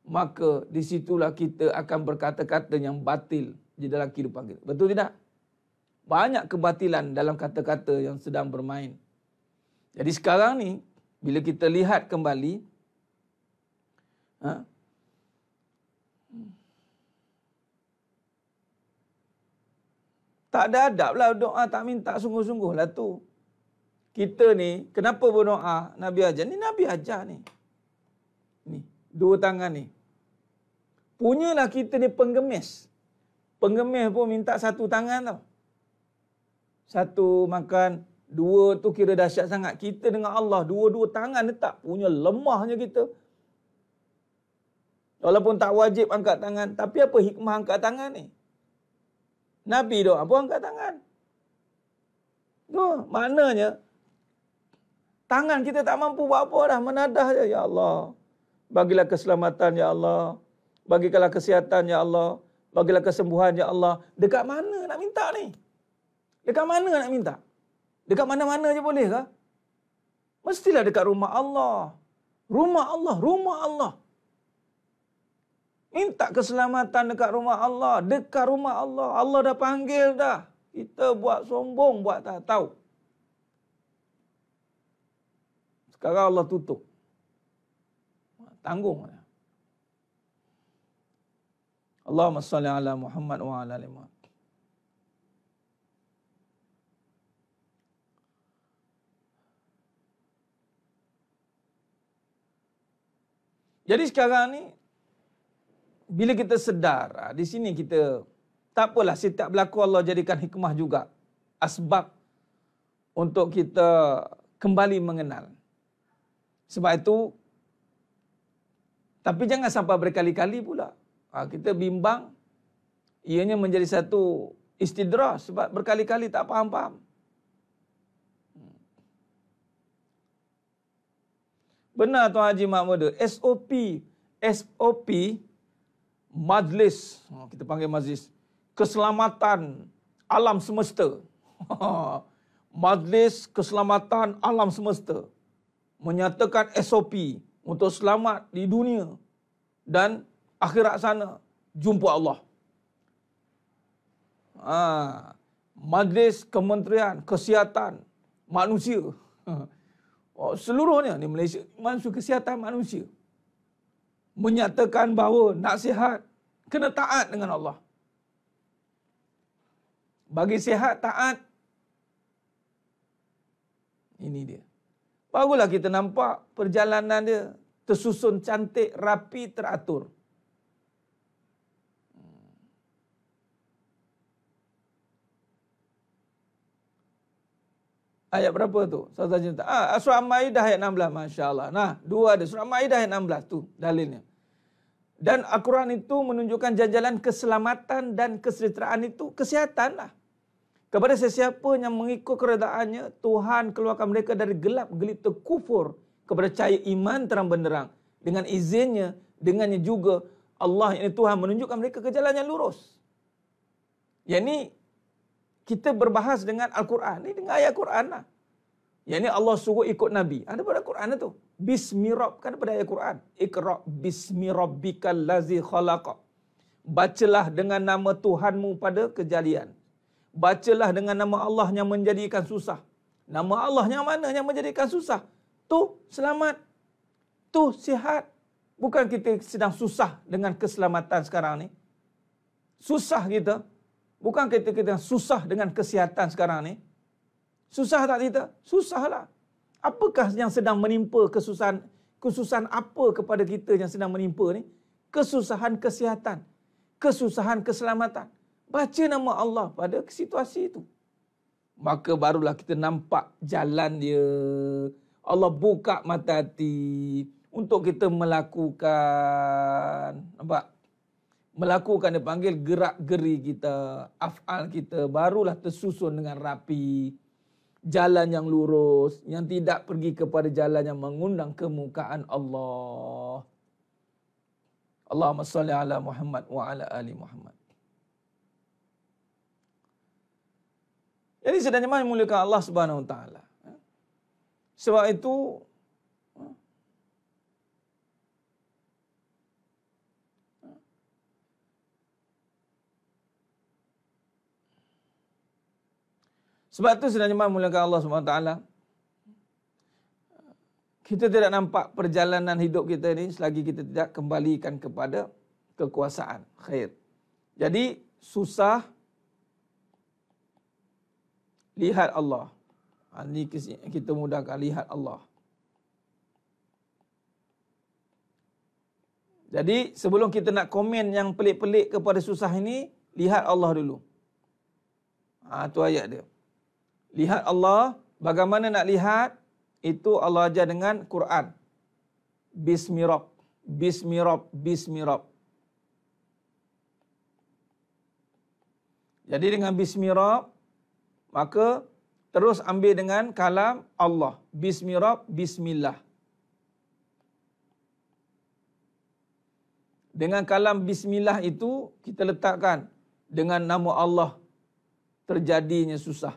maka disitulah kita akan berkata-kata yang batil di dalam kehidupan kita. Betul tidak? Banyak kebatilan dalam kata-kata yang sedang bermain. Jadi sekarang ni, bila kita lihat kembali, tak ada adab lah doa, tak minta sungguh-sungguh lah tu. Kita ni, kenapa berdoa? Nabi ajar. Ni Nabi ajar ni. Ni, dua tangan ni. Punyalah kita ni penggemis. Penggemis pun minta satu tangan tau. Satu makan, dua tu kira dahsyat sangat. Kita dengan Allah, dua-dua tangan letak. Punya lemahnya kita. Walaupun tak wajib angkat tangan. Tapi apa hikmah angkat tangan ni? Nabi doa pun angkat tangan. Maknanya tangan kita tak mampu buat apa dah, menadah je, ya Allah, bagilah keselamatan ya Allah, bagilah kesihatan ya Allah, bagilah kesembuhan ya Allah. Dekat mana nak minta ni? Dekat mana nak minta? Dekat mana-mana je boleh ke? Mestilah dekat rumah Allah. Rumah Allah, rumah Allah. Minta keselamatan dekat rumah Allah, dekat rumah Allah. Allah dah panggil dah. Kita buat sombong, buat tak tahu. Sekarang Allah tutup. Tanggung. Allahumma salli ala Muhammad wa ala ali Muhammad. Jadi sekarang ni, bila kita sedar, di sini kita, tak apalah, setiap berlaku Allah jadikan hikmah juga. Asbab untuk kita kembali mengenal. Sebab itu, tapi jangan sampai berkali-kali pula. Kita bimbang, ianya menjadi satu istidraj sebab berkali-kali tak faham-faham. Benar Tuan Haji Mahmuda, SOP majlis, kita panggil majlis keselamatan alam semesta. Majlis keselamatan alam semesta menyatakan SOP untuk selamat di dunia dan akhirat sana, jumpa Allah. Majlis Kementerian Kesihatan Manusia. Seluruhnya di Malaysia, Manusia Kesihatan Manusia menyatakan bahawa nak sihat, kena taat dengan Allah. Bagi sihat, taat. Ini dia. Barulah kita nampak perjalanan dia tersusun cantik, rapi, teratur. Ayat berapa tu? Surah Al-Ma'idah ayat 16. Masya Allah. Nah, dua ada. Surah Al-Ma'idah ayat 16 tu dalilnya. Dan Al-Quran itu menunjukkan jalan keselamatan dan kesejahteraan itu kesihatan lah. Kepada sesiapa yang mengikut keredaannya, Tuhan keluarkan mereka dari gelap gelita kufur kepada cahaya iman terang benderang. Dengan izinnya, dengannya juga Allah, yang Tuhan, menunjukkan mereka ke jalan yang lurus. Yang ni kita berbahas dengan Al-Quran. Ni dengan ayat Quran lah. Yang ni Allah suruh ikut Nabi. Ada pada Quran tu. Bismirab, kan pada ayat Quran. Iqra' bismi rabbikal lazi khalaqa. Bacalah dengan nama Tuhanmu pada kejadian. Bacalah dengan nama Allah yang menjadikan susah. Nama Allah yang mana yang menjadikan susah? Tu selamat. Tu sihat. Bukan kita sedang susah dengan keselamatan sekarang ni. Susah kita. Bukan kita susah dengan kesihatan sekarang ni. Susah tak kita? Susahlah. Apakah yang sedang menimpa kesusahan? Kesusahan apa kepada kita yang sedang menimpa ni? Kesusahan kesihatan. Kesusahan keselamatan. Baca nama Allah pada situasi itu. Maka barulah kita nampak jalan dia. Allah buka mata hati untuk kita melakukan. Nampak? Melakukan, dia panggil gerak-geri kita, af'al kita, barulah tersusun dengan rapi. Jalan yang lurus, yang tidak pergi kepada jalan yang mengundang kemukaan Allah. Allahumma salli ala Muhammad wa ala ali Muhammad. Jadi sedang jemaah memuliakan Allah Subhanahu Wa Taala. Sebab itu, sedang jemaah memuliakan Allah Subhanahu Wa Taala, kita tidak nampak perjalanan hidup kita ini selagi kita tidak kembalikan kepada kekuasaan. Khair. Jadi susah, lihat Allah. Ini kita mudahkan, lihat Allah. Jadi sebelum kita nak komen yang pelik-pelik kepada susah ini, lihat Allah dulu. Itu ayat dia. Lihat Allah. Bagaimana nak lihat? Itu Allah ajar dengan Quran. Bismirab. Bismirab. Bismirab. Jadi dengan Bismirab, maka terus ambil dengan kalam Allah. Bismillah. Dengan kalam bismillah itu kita letakkan dengan nama Allah terjadinya susah.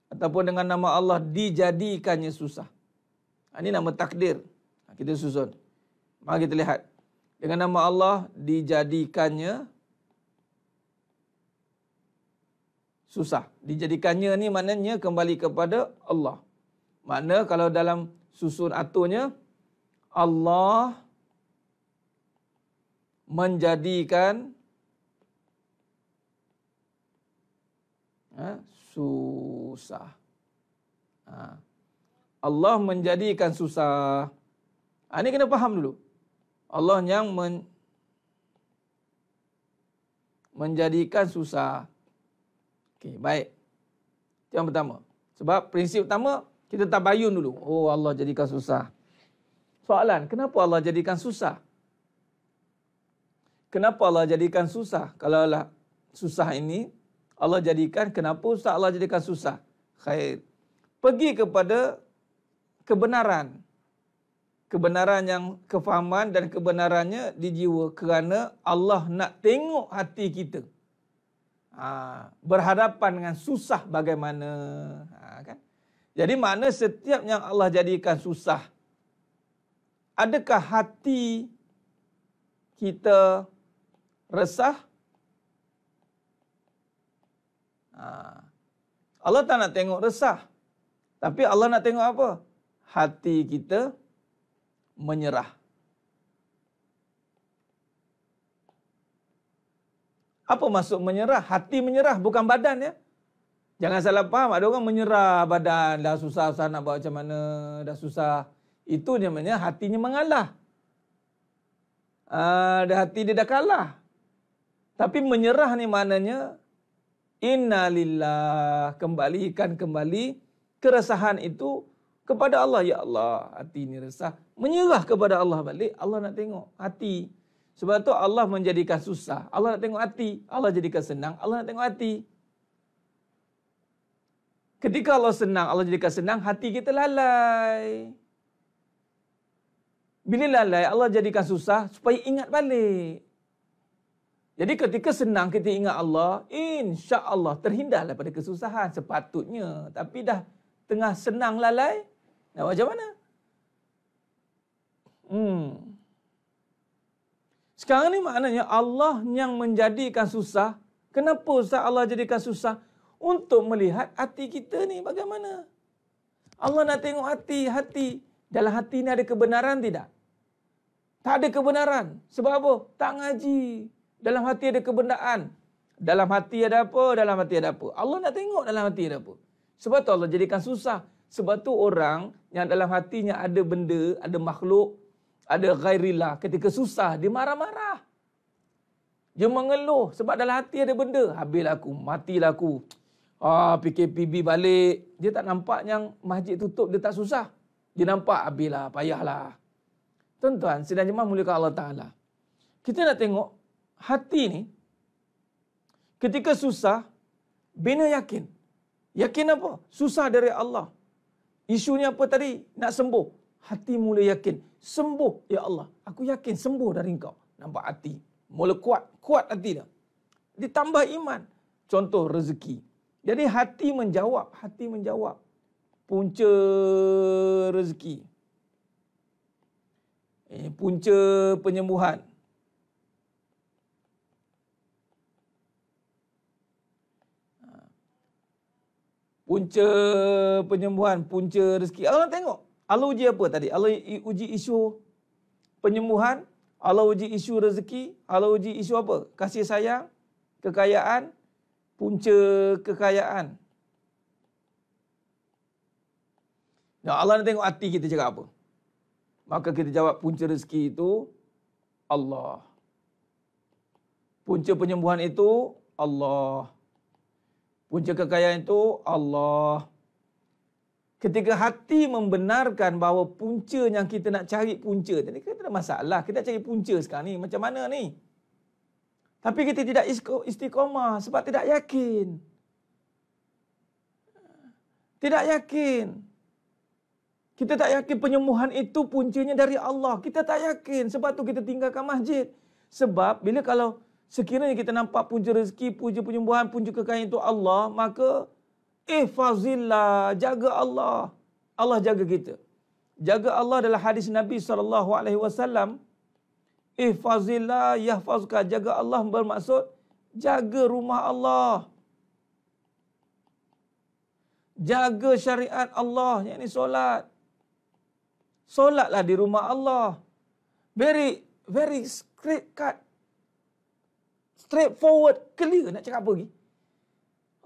Ataupun dengan nama Allah dijadikannya susah. Ini nama takdir. Kita susun. Mari kita lihat. Dengan nama Allah dijadikannya susah. Dijadikannya ni maknanya kembali kepada Allah. Makna kalau dalam susun aturnya, Allah menjadikan susah. Allah menjadikan susah. Ini kena faham dulu. Allah yang menjadikan susah. Okey, baik. Itu yang pertama. Sebab prinsip pertama, kita tabayun dulu. Oh, Allah jadikan susah. Soalan, kenapa Allah jadikan susah? Kenapa Allah jadikan susah? Kalau lah susah ini, Allah jadikan, kenapa Ustaz Allah jadikan susah? Khair. Pergi kepada kebenaran. Kebenaran yang kefahaman dan kebenarannya di jiwa. Kerana Allah nak tengok hati kita. Berhadapan dengan susah bagaimana. Kan? Jadi makna setiap yang Allah jadikan susah, adakah hati kita resah? Allah tak nak tengok resah. Tapi Allah nak tengok apa? Hati kita menyerah. Apa maksud menyerah? Hati menyerah, bukan badan ya. Jangan salah faham, ada orang menyerah badan, dah susah nak buat macam mana, dah susah. Itu namanya hatinya mengalah. Hati dia dah kalah. Tapi menyerah ni maknanya, inna lillah, kembalikan kembali keresahan itu kepada Allah. Ya Allah, hati ni resah. Menyerah kepada Allah balik. Allah nak tengok hati. Sebab tu Allah menjadikan susah. Allah nak tengok hati. Allah jadikan senang. Allah nak tengok hati. Ketika Allah senang, Allah jadikan senang, hati kita lalai. Bila lalai, Allah jadikan susah supaya ingat balik. Jadi ketika senang kita ingat Allah, insya-Allah terhindar daripada kesusahan sepatutnya. Tapi dah tengah senang lalai, nak macam mana? Sekarang ni maknanya Allah yang menjadikan susah. Kenapa Ustaz Allah jadikan susah? Untuk melihat hati kita ni bagaimana. Allah nak tengok hati. Dalam hati ni ada kebenaran tidak? Tak ada kebenaran. Sebab apa? Tak ngaji. Dalam hati ada kebenaran. Dalam hati ada apa? Dalam hati ada apa? Allah nak tengok dalam hati ada apa. Sebab tu Allah jadikan susah. Sebab tu orang yang dalam hatinya ada benda, ada makhluk, ada ghairillah, ketika susah dia marah-marah. Dia mengeluh sebab dalam hati ada benda. Habislah aku, matilah aku. PKPB balik. Dia tak nampak yang masjid tutup, dia tak susah. Dia nampak habislah, payahlah. Tuan-tuan, sidang jemaah muliakan Allah Ta'ala. Kita nak tengok hati ni, ketika susah, bina yakin. Yakin apa? Susah dari Allah. Isunya apa tadi? Nak sembuh. Hati mula yakin. Sembuh, ya Allah. Aku yakin sembuh dari engkau. Nampak hati. Mula kuat. Kuat hati dah. Ditambah iman. Contoh rezeki. Jadi hati menjawab. Hati menjawab. Punca rezeki. Punca penyembuhan. Punca penyembuhan, punca rezeki. Allah nak tengok. Allah uji apa tadi? Allah uji isu penyembuhan. Allah uji isu rezeki. Allah uji isu apa? Kasih sayang, kekayaan, punca kekayaan. Nah, Allah nak tengok hati kita cakap apa. Maka kita jawab punca rezeki itu Allah. Punca penyembuhan itu Allah. Punca kekayaan itu Allah. Ketika hati membenarkan bahawa punca yang kita nak cari punca. Jadi kita ada masalah. Kita nak cari punca sekarang ni. Macam mana ni? Tapi kita tidak istiqamah sebab tidak yakin. Tidak yakin. Kita tak yakin penyembuhan itu puncanya dari Allah. Kita tak yakin. Sebab tu kita tinggalkan masjid. Sebab bila kalau sekiranya kita nampak punca rezeki, punca penyembuhan, punca kekayaan itu Allah, maka ihfazillah, jaga Allah. Allah jaga kita. Jaga Allah adalah hadis Nabi SAW. Ihfazillah yahfazka. Jaga Allah bermaksud jaga rumah Allah. Jaga syariat Allah, yakni solat. Solatlah di rumah Allah. Very straight cut. Straightforward, clear. Nak cakap apa lagi?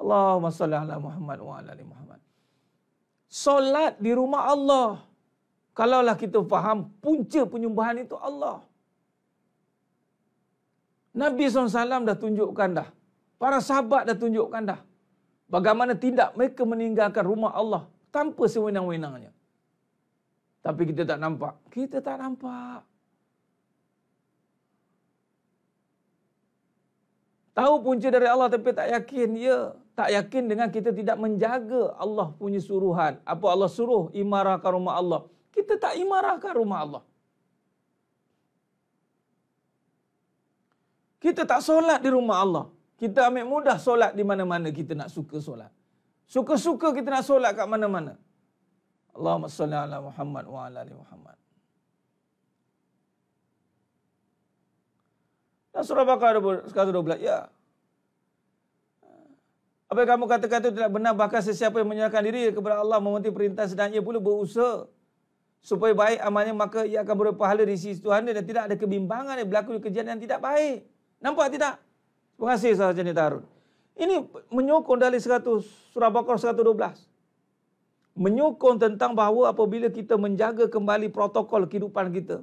Allahumma salli ala Muhammad wa ala ali Muhammad. Solat di rumah Allah. Kalaulah kita faham punca penyembahan itu Allah. Nabi SAW dah tunjukkan dah. Para sahabat dah tunjukkan dah. Bagaimana tindak mereka meninggalkan rumah Allah tanpa sewenang-wenangnya. Tapi kita tak nampak. Kita tak nampak. Tahu punca dari Allah tapi tak yakin. Ya, tak yakin dengan kita tidak menjaga Allah punya suruhan. Apa Allah suruh? Imarahkan rumah Allah. Kita tak imarahkan rumah Allah. Kita tak solat di rumah Allah. Kita ambil mudah solat di mana-mana kita nak suka solat. Suka-suka kita nak solat kat mana-mana. Allahumma salli ala Muhammad wa ala ali Muhammad. Dan surah Baqarah 112, ya. Apa yang kamu katakan itu tidak benar, bahkan sesiapa yang menyerahkan diri kepada Allah mematuhi perintah sedang ia pula berusaha supaya baik amalnya, maka ia akan beroleh pahala di sisi Tuhan dan tidak ada kebimbangan yang berlaku di kejadian yang tidak baik. Nampak tidak? Terima kasih sahabat Jenny Tarun. Ini menyokong dari surah Baqarah 112. Menyokong tentang bahawa apabila kita menjaga kembali protokol kehidupan kita,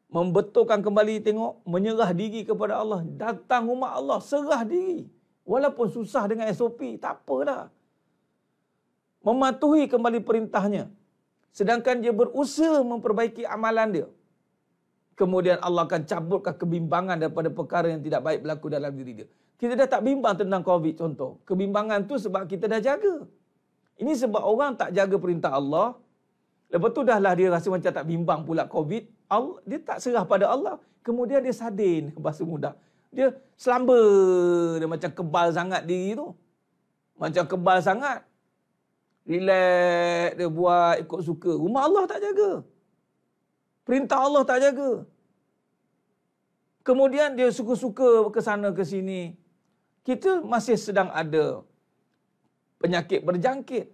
membetulkan kembali tengok, menyerah diri kepada Allah, datang rumah Allah, serah diri. Walaupun susah dengan SOP, tak apalah. Mematuhi kembali perintahnya. Sedangkan dia berusaha memperbaiki amalan dia. Kemudian Allah akan cabutkan kebimbangan daripada perkara yang tidak baik berlaku dalam diri dia. Kita dah tak bimbang tentang COVID contoh. Kebimbangan tu sebab kita dah jaga. Ini sebab orang tak jaga perintah Allah. Lepas tu dahlah dia rasa macam tak bimbang pula COVID. Dia tak serah pada Allah. Kemudian dia sadin, bahasa mudah. Dia selamba, dia macam kebal sangat diri tu. Macam kebal sangat. Relax, dia buat ikut suka. Rumah Allah tak jaga. Perintah Allah tak jaga. Kemudian dia suka-suka ke sana ke sini. Kita masih sedang ada penyakit berjangkit.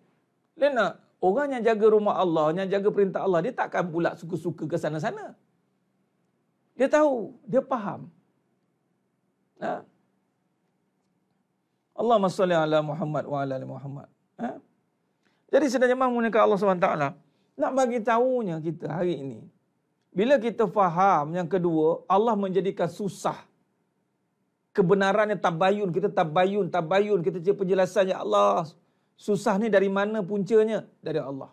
Dia nak orang yang jaga rumah Allah, yang jaga perintah Allah, dia takkan pula suka-suka ke sana-sana. Dia tahu, dia faham. Ha? Allahumma salli ala Muhammad wa ala ali Muhammad. Ha? Jadi sebenarnya menggunakan Allah SWT, nak bagi tahunya kita hari ini. Bila kita faham yang kedua, Allah menjadikan susah. Kebenarannya tabayun, kita tabayun, kita cari penjelasan, ya Allah, susah ni dari mana puncanya? Dari Allah.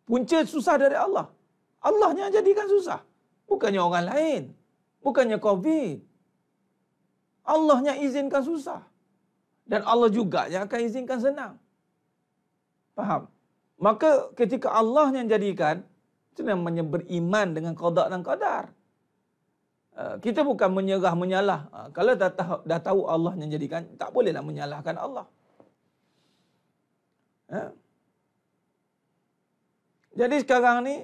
Punca susah dari Allah. Allahnya jadikan susah. Bukannya orang lain. Bukannya COVID. Allahnya izinkan susah. Dan Allah juga yang akan izinkan senang. Faham? Maka ketika Allah yang jadikan, itu namanya beriman dengan qada dan qadar. Kita bukan menyerah menyalah. Kalau dah tahu Allah yang jadikan, tak bolehlah menyalahkan Allah. Jadi sekarang ni,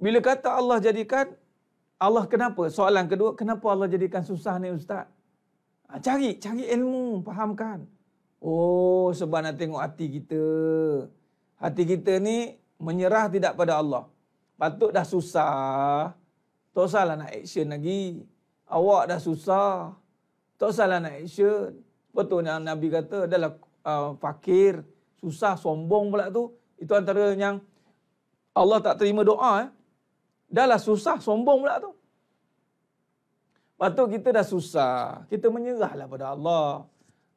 bila kata Allah jadikan, Allah kenapa? Soalan kedua, kenapa Allah jadikan susah ni Ustaz? Cari ilmu, fahamkan. Oh, sebab nak tengok hati kita. Hati kita ni menyerah tidak pada Allah. Patut dah susah, tak usahlah nak action lagi. Awak dah susah, tak usahlah nak action. Betul yang Nabi kata, adalah fakir, susah, sombong pula tu. Itu antara yang Allah tak terima doa. Dahlah susah, sombong pula tu. Patut kita dah susah, kita menyerahlah pada Allah.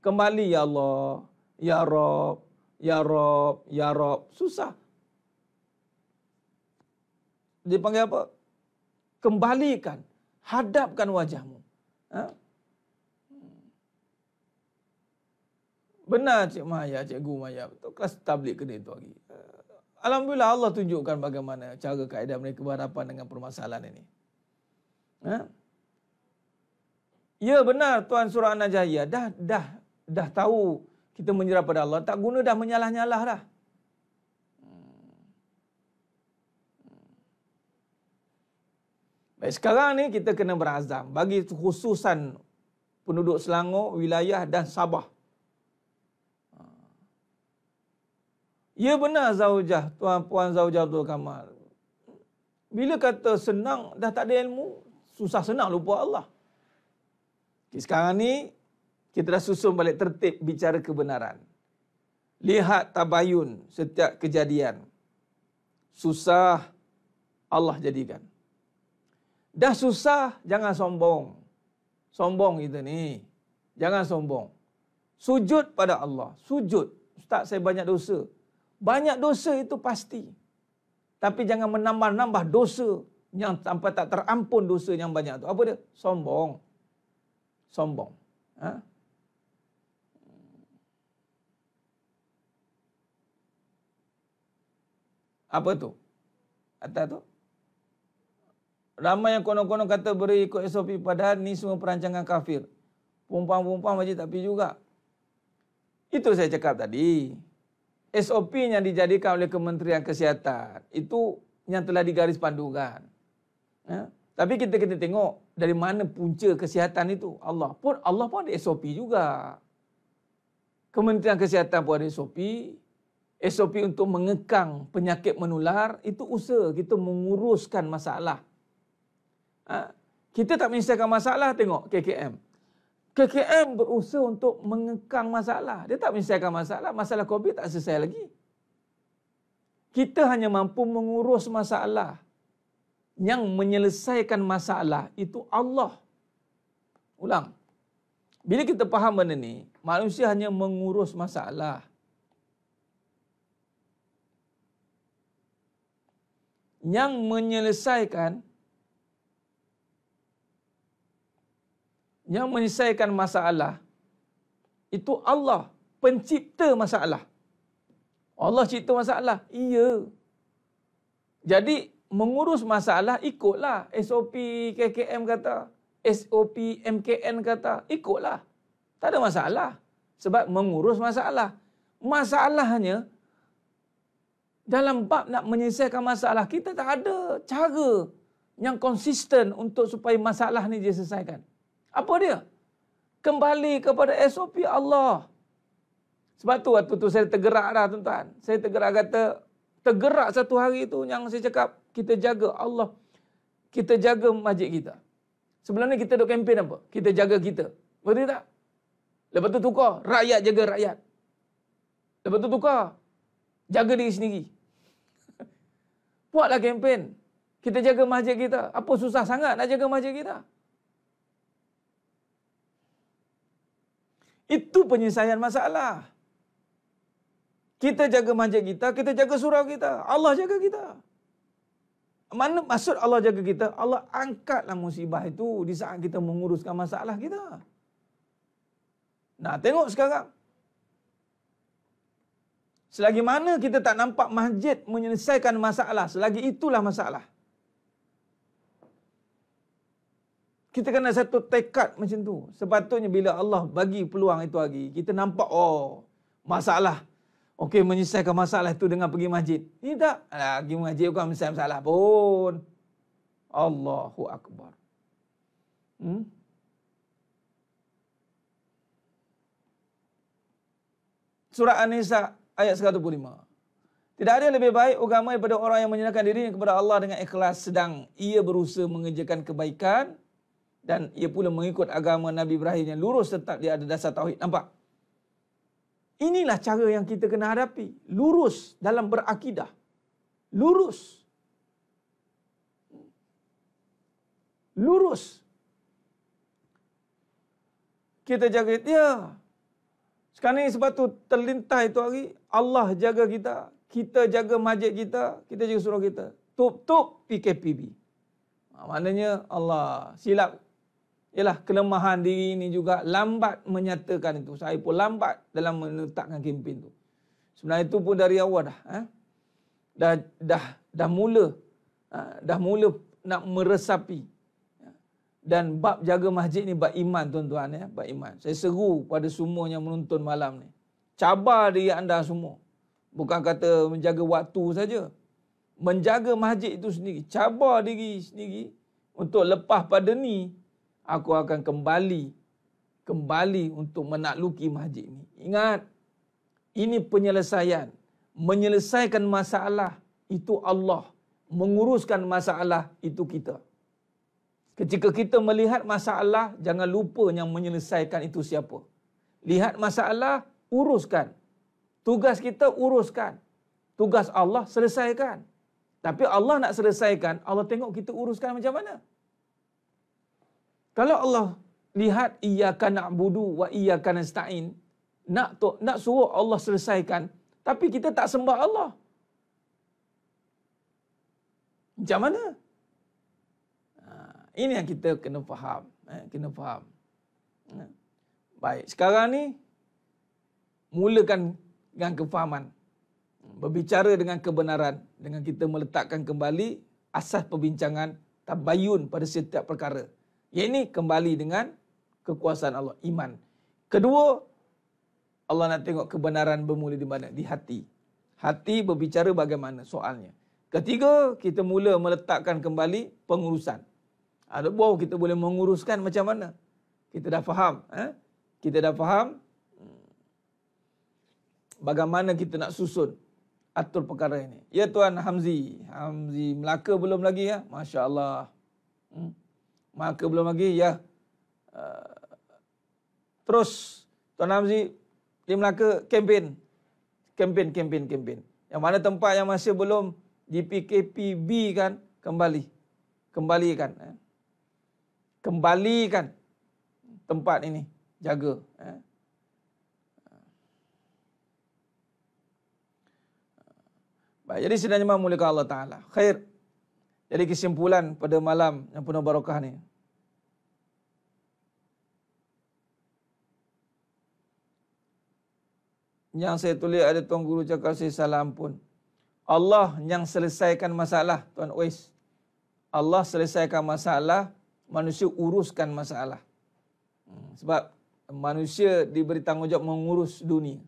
Kembali ya Allah, ya Rabb, ya Rabb, ya Rabb. Susah. Dia panggil apa? Kembalikan, hadapkan wajahmu. Benar Cik Maya, Cikgu Maya. Betul, kelas tabligh kena itu lagi. Alhamdulillah Allah tunjukkan bagaimana cara kaedah mereka berhadapan dengan permasalahan ini. Ha? Ya benar Tuan Surah An-Najaya. Dah tahu kita menyerah pada Allah. Tak guna dah menyalah-nyalah dah. Baik, sekarang ni kita kena berazam bagi khususan penduduk Selangor, wilayah dan Sabah. Ya benar Zaujah, Tuan-puan Zaujah Abdul Kamal. Bila kata senang, dah tak ada ilmu, susah senang lupa Allah. Okay, sekarang ni, kita dah susun balik tertib bicara kebenaran. Lihat tabayun setiap kejadian. Susah, Allah jadikan. Dah susah, jangan sombong. Sombong kita ni. Jangan sombong. Sujud pada Allah. Sujud. Ustaz, saya banyak dosa. Banyak dosa itu pasti. Tapi jangan menambah-nambah dosa yang sampai tak terampun dosa yang banyak tu. Apa dia? Sombong. Sombong. Ha? Apa tu? Atas tu? Ramai yang konon-konon kata beri ikut SOP, padahal ni semua perancangan kafir. Perempuan-perempuan macam tak pergi juga. Itu saya cakap tadi. SOP yang dijadikan oleh Kementerian Kesihatan itu yang telah digaris pandukan. Ya? Tapi kita kena tengok dari mana punca kesihatan itu. Allah pun ada SOP juga. Kementerian Kesihatan pun ada SOP. SOP untuk mengekang penyakit menular, itu usaha kita menguruskan masalah. Kita tak menyelesaikan masalah, tengok KKM. KKM berusaha untuk mengekang masalah. Dia tak menyelesaikan masalah. Masalah COVID tak selesai lagi. Kita hanya mampu mengurus masalah. Yang menyelesaikan masalah itu Allah. Ulang. Bila kita faham benda ni, manusia hanya mengurus masalah. Yang menyelesaikan masalah itu Allah, pencipta masalah. Allah cipta masalah. Iya. Jadi mengurus masalah ikutlah SOP KKM kata, SOP MKN kata, ikutlah. Tak ada masalah. Sebab mengurus masalah. Masalahnya dalam bab nak menyelesaikan masalah, kita tak ada cara yang konsisten untuk supaya masalah ni diselesaikan. Apa dia? Kembali kepada SOP Allah. Sebab tu waktu tu saya tergerak dah tuan-tuan. Saya tergerak kata, tergerak satu hari tu yang saya cakap, kita jaga Allah. Kita jaga masjid kita. Sebelum ni kita duk kempen apa? Kita jaga kita. Betul tak? Lepas tu tukar, rakyat jaga rakyat. Lepas tu tukar, jaga diri sendiri. Buatlah kempen. Kita jaga masjid kita. Apa susah sangat nak jaga masjid kita? Itu penyelesaian masalah. Kita jaga masjid kita, kita jaga surau kita. Allah jaga kita. Mana maksud Allah jaga kita? Allah angkatlah musibah itu di saat kita menguruskan masalah kita. Nah, tengok sekarang. Selagi mana kita tak nampak masjid menyelesaikan masalah, selagi itulah masalah. Kita kena satu tekad macam tu. Sepatutnya bila Allah bagi peluang itu lagi, kita nampak, oh, masalah. Okey, menyelesaikan masalah itu dengan pergi masjid. Ini tak. Pergi masjid bukan menyelesaikan masalah pun. Allahu Akbar. Surah An-Nisa ayat 105. Tidak ada lebih baik agama daripada orang yang menyerahkan dirinya kepada Allah dengan ikhlas, sedang ia berusaha mengerjakan kebaikan dan ia pula mengikut agama Nabi Ibrahim yang lurus tetap di atas dasar tauhid. Nampak? Inilah cara yang kita kena hadapi. Lurus dalam berakidah. Lurus. Lurus. Kita jaga dia. Sekarang ni sebab tu terlintas itu hari, Allah jaga kita. Kita jaga masjid kita. Kita jaga surau kita. Tup-tup PKPB. Maknanya Allah silap. ialah kelemahan diri ini juga lambat menyatakan itu. Saya pun lambat dalam meletakkan kempen tu. Sebenarnya itu pun dari awal dah. Dah mula nak meresapi. Dan bab jaga masjid ni bab iman tuan-tuan ya, bab iman. Saya seru pada semua yang menonton malam ni. Cabar diri anda semua. Bukan kata menjaga waktu saja. Menjaga masjid itu sendiri. Cabar diri sendiri untuk lepas pada ni aku akan kembali untuk menakluki masjid ni. Ingat, ini penyelesaian. Menyelesaikan masalah itu Allah. Menguruskan masalah itu kita. Ketika kita melihat masalah, jangan lupa yang menyelesaikan itu siapa. Lihat masalah, uruskan. Tugas kita uruskan. Tugas Allah selesaikan. Tapi Allah nak selesaikan, Allah tengok kita uruskan macam mana. Kalau Allah lihat iyyaka na'budu wa iyyaka nasta'in, nak suruh Allah selesaikan, tapi kita tak sembah Allah. Macam mana? Ini yang kita kena faham. Baik, sekarang ni mulakan dengan kefahaman. Berbicara dengan kebenaran, dengan kita meletakkan kembali asas perbincangan tabayun pada setiap perkara. Yang ini kembali dengan kekuasaan Allah, iman. Kedua, Allah nak tengok kebenaran bermula di mana? Di hati. Hati berbicara bagaimana soalnya. Ketiga, kita mula meletakkan kembali pengurusan. Ada baru kita boleh menguruskan macam mana. Kita dah faham. Kita dah faham bagaimana kita nak susun atur perkara ini. Ya Tuan Hamzi. Hamzi Melaka belum lagi ya. Masya Allah. Melaka belum lagi ya. Terus Tuan Hamzi di Melaka kempen. Yang mana tempat yang masih belum di PKPB kan, kembalikan tempat ini, jaga. Baik, jadi sebenarnya memulakan Allah Ta'ala. Khair. Jadi kesimpulan pada malam yang penuh barakah ni. Yang saya tulis ada Tuan Guru cakap saya salah ampun. Allah yang selesaikan masalah, Tuan Uwais. Allah selesaikan masalah, manusia uruskan masalah. Sebab manusia diberi tanggungjawab mengurus dunia.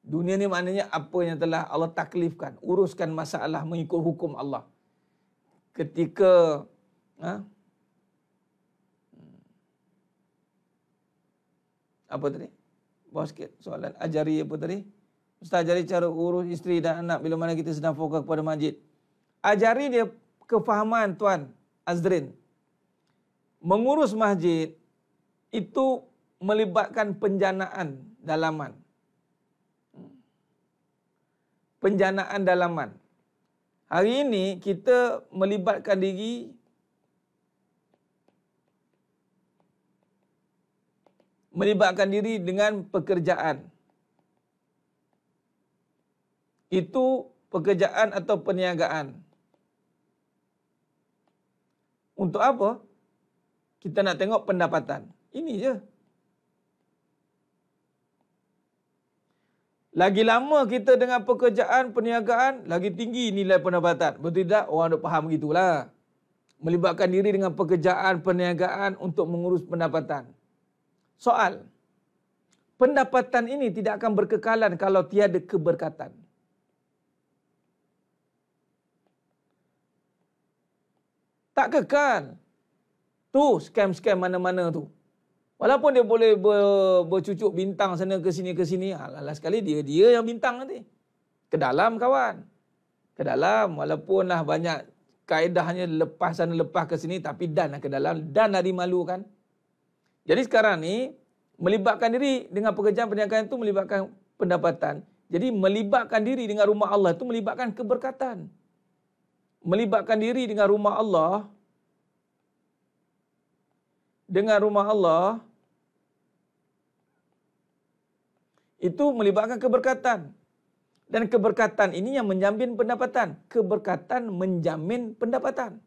Dunia ni maknanya apa yang telah Allah taklifkan. Uruskan masalah mengikut hukum Allah. Ketika apa tadi? Bawa sikit soalan. Ajari apa tadi? Ustaz ajari cara urus isteri dan anak bila mana kita sedang fokus kepada masjid. Ajari dia kefahaman Tuan Azrin. Mengurus masjid itu melibatkan penjanaan dalaman. Penjanaan dalaman. Hari ini kita melibatkan diri dengan pekerjaan. Itu pekerjaan atau perniagaan. Untuk apa? Kita nak tengok pendapatan. Ini je. Lagi lama kita dengan pekerjaan, perniagaan, lagi tinggi nilai pendapatan. Betul tidak? Orang dah faham begitulah. Melibatkan diri dengan pekerjaan, perniagaan untuk mengurus pendapatan. Soal. Pendapatan ini tidak akan berkekalan kalau tiada keberkatan. Tak kekal. Tu scam-scam mana-mana tu. Walaupun dia boleh bercucuk bintang sana ke sini. Last sekali dia yang bintang nanti. Ke dalam kawan. Ke dalam. Walaupun lah banyak kaedahnya lepas sana lepas ke sini. Tapi dan ke dalam. Dan dah dimalukan. Jadi sekarang ni. Melibatkan diri dengan pekerjaan perniagaan itu melibatkan pendapatan. Jadi melibatkan diri dengan rumah Allah itu melibatkan keberkatan. Melibatkan diri dengan rumah Allah. Dengan rumah Allah. Itu melibatkan keberkatan. Dan keberkatan ini yang menjamin pendapatan. Keberkatan menjamin pendapatan.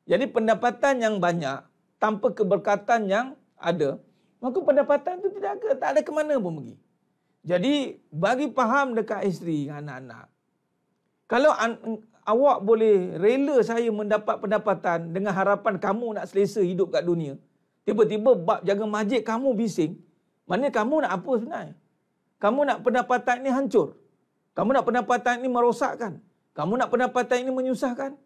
Jadi pendapatan yang banyak tanpa keberkatan yang ada, maka pendapatan itu tak ada ke mana pun pergi. Jadi bagi faham dekat isteri dengan anak-anak. Kalau awak boleh rela saya mendapat pendapatan dengan harapan kamu nak selesa hidup kat dunia, tiba-tiba bab jaga masjid kamu bising, maknanya kamu nak apa sebenarnya? Kamu nak pendapatan ini hancur. Kamu nak pendapatan ini merosakkan. Kamu nak pendapatan ini menyusahkan.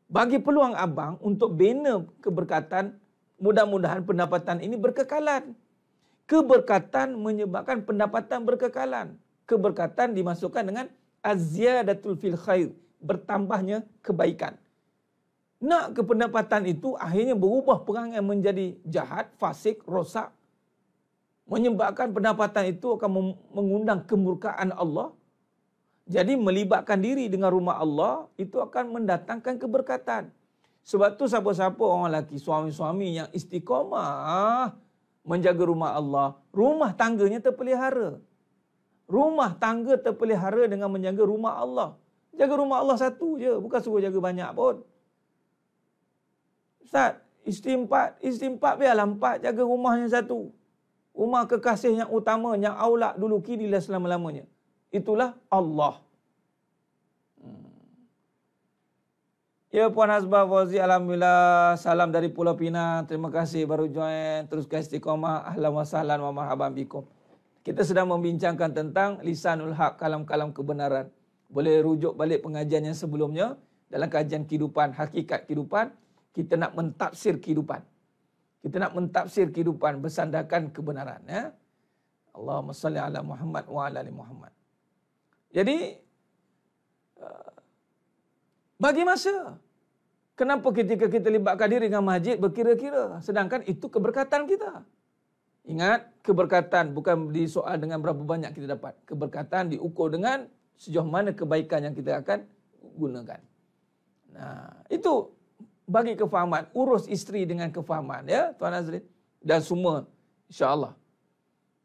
Bagi peluang abang untuk bina keberkatan, mudah-mudahan pendapatan ini berkekalan. Keberkatan menyebabkan pendapatan berkekalan. Keberkatan dimasukkan dengan az-ziyadatul fil khair, bertambahnya kebaikan. Nak ke pendapatan itu akhirnya berubah perangai menjadi jahat, fasik, rosak. Menyebabkan pendapatan itu akan mengundang kemurkaan Allah. Jadi melibatkan diri dengan rumah Allah itu akan mendatangkan keberkatan. Sebab tu siapa-siapa orang lelaki, suami-suami yang istiqamah menjaga rumah Allah, rumah tangganya terpelihara. Rumah tangga terpelihara dengan menjaga rumah Allah. Jaga rumah Allah satu je, bukan suruh jaga banyak pun. Ustaz, isteri empat biarlah empat, jaga rumahnya satu. Rumah kekasih yang utama, yang aulak dulu kirilah selama-lamanya. Itulah Allah. Ya Puan Hasbah Fauzi, alhamdulillah. Salam dari Pulau Pinang. Terima kasih baru join. Teruskan istiqamah. Ahlan wa sahlan wa marhaban bikum. Kita sedang membincangkan tentang lisanul haq, kalam-kalam kebenaran. Boleh rujuk balik pengajian yang sebelumnya. Dalam kajian kehidupan, hakikat kehidupan, kita nak mentafsir kehidupan. Kita nak mentafsir kehidupan bersandarkan kebenaran. Ya? Allahumma salli ala Muhammad wa ala ali Muhammad. Jadi, bagi masa. Kenapa ketika kita libatkan diri dengan masjid berkira-kira? Sedangkan itu keberkatan kita. Ingat, keberkatan bukan disoal dengan berapa banyak kita dapat. Keberkatan diukur dengan sejauh mana kebaikan yang kita akan gunakan. Nah, itu bagi kefahaman. Urus isteri dengan kefahaman. Ya, Tuan Azrin. Dan semua, insyaAllah.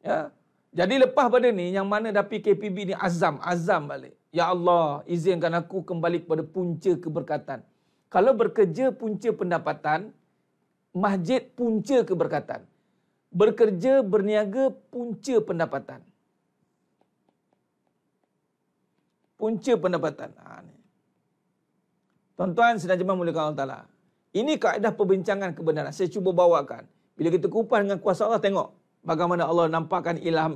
Ya. Jadi lepas pada ni, yang mana dah PKPB ni azam balik. Ya Allah, izinkan aku kembali kepada punca keberkatan. Kalau bekerja punca pendapatan, masjid punca keberkatan. Bekerja, berniaga, punca pendapatan. Punca pendapatan. Tuan-tuan, sedang jemaah muliakan Allah Ta'ala. Ini kaedah perbincangan kebenaran. Saya cuba bawakan. Bila kita kupas dengan kuasa Allah, tengok bagaimana Allah nampakkan ilham,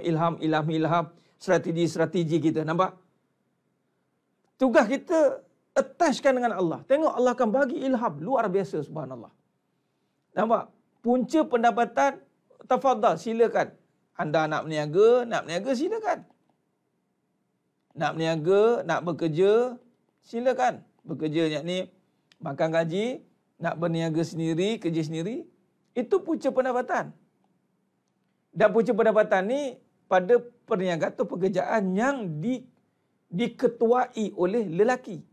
strategi kita. Nampak? Tugas kita attachkan dengan Allah. Tengok Allah akan bagi ilham. Luar biasa, subhanallah. Nampak? Punca pendapatan, tafadhal, silakan. Anda nak berniaga, silakan. Nak berniaga, nak bekerja, silakan. Bekerja ni makan gaji, nak berniaga sendiri, kerja sendiri, itu punca pendapatan. Dan punca pendapatan ni pada perniagaan atau pekerjaan yang diketuai oleh lelaki.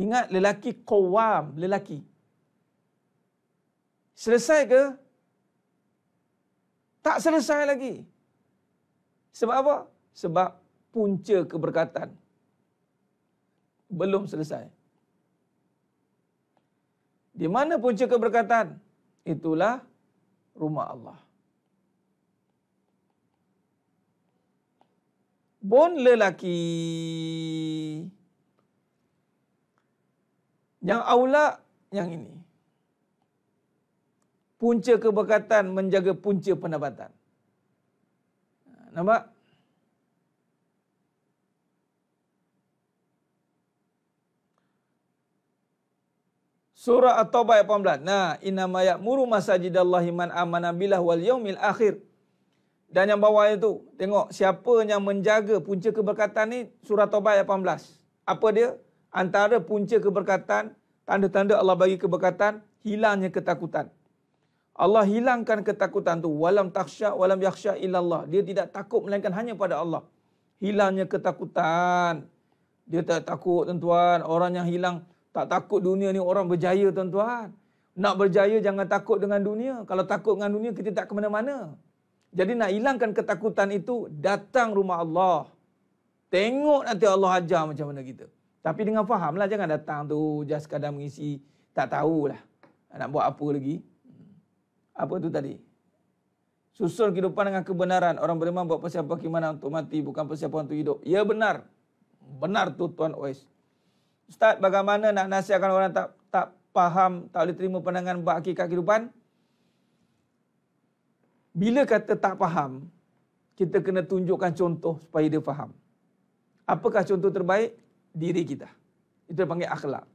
Ingat, lelaki qawwam, lelaki. Selesai ke? Tak selesai lagi. Sebab apa? Sebab punca keberkatan belum selesai. Di mana punca keberkatan? Itulah rumah Allah. Bon lelaki yang aula yang ini. Punca keberkatan menjaga punca pendapatan. Nampak? Surah At-Taubah ayat 18. Nah, innama ya'muru masajidallahi man amana billah wal yaumil akhir. Dan yang bawah itu, tengok siapa yang menjaga punca keberkatan ni, surah Taubah ayat 18. Apa dia? Antara punca keberkatan, tanda-tanda Allah bagi keberkatan, hilangnya ketakutan. Allah hilangkan ketakutan tu. Walam takhsha walam yakhsha illallah. Dia tidak takut melainkan hanya pada Allah. Hilangnya ketakutan. Dia tak takut, tuan-tuan. Orang yang hilang tak takut dunia ni orang berjaya, tuan-tuan. Nak berjaya jangan takut dengan dunia. Kalau takut dengan dunia kita tak ke mana-mana. Jadi nak hilangkan ketakutan itu, datang rumah Allah. Tengok nanti Allah ajar macam mana kita. Tapi dengan faham lah, jangan datang tu just sekadar mengisi, tak tahulah nak buat apa lagi. Apa tu tadi? Susun kehidupan dengan kebenaran. Orang beriman buat persiapan bagaimana untuk mati, bukan persiapan untuk hidup. Ya benar. Benar tu Tuan Ois. Ustaz, bagaimana nak nasihatkan orang tak faham, tak boleh terima pandangan bab hakikat kehidupan? Bila kata tak faham, kita kena tunjukkan contoh supaya dia faham. Apakah contoh terbaik? Diri kita. Itu dipanggil akhlak.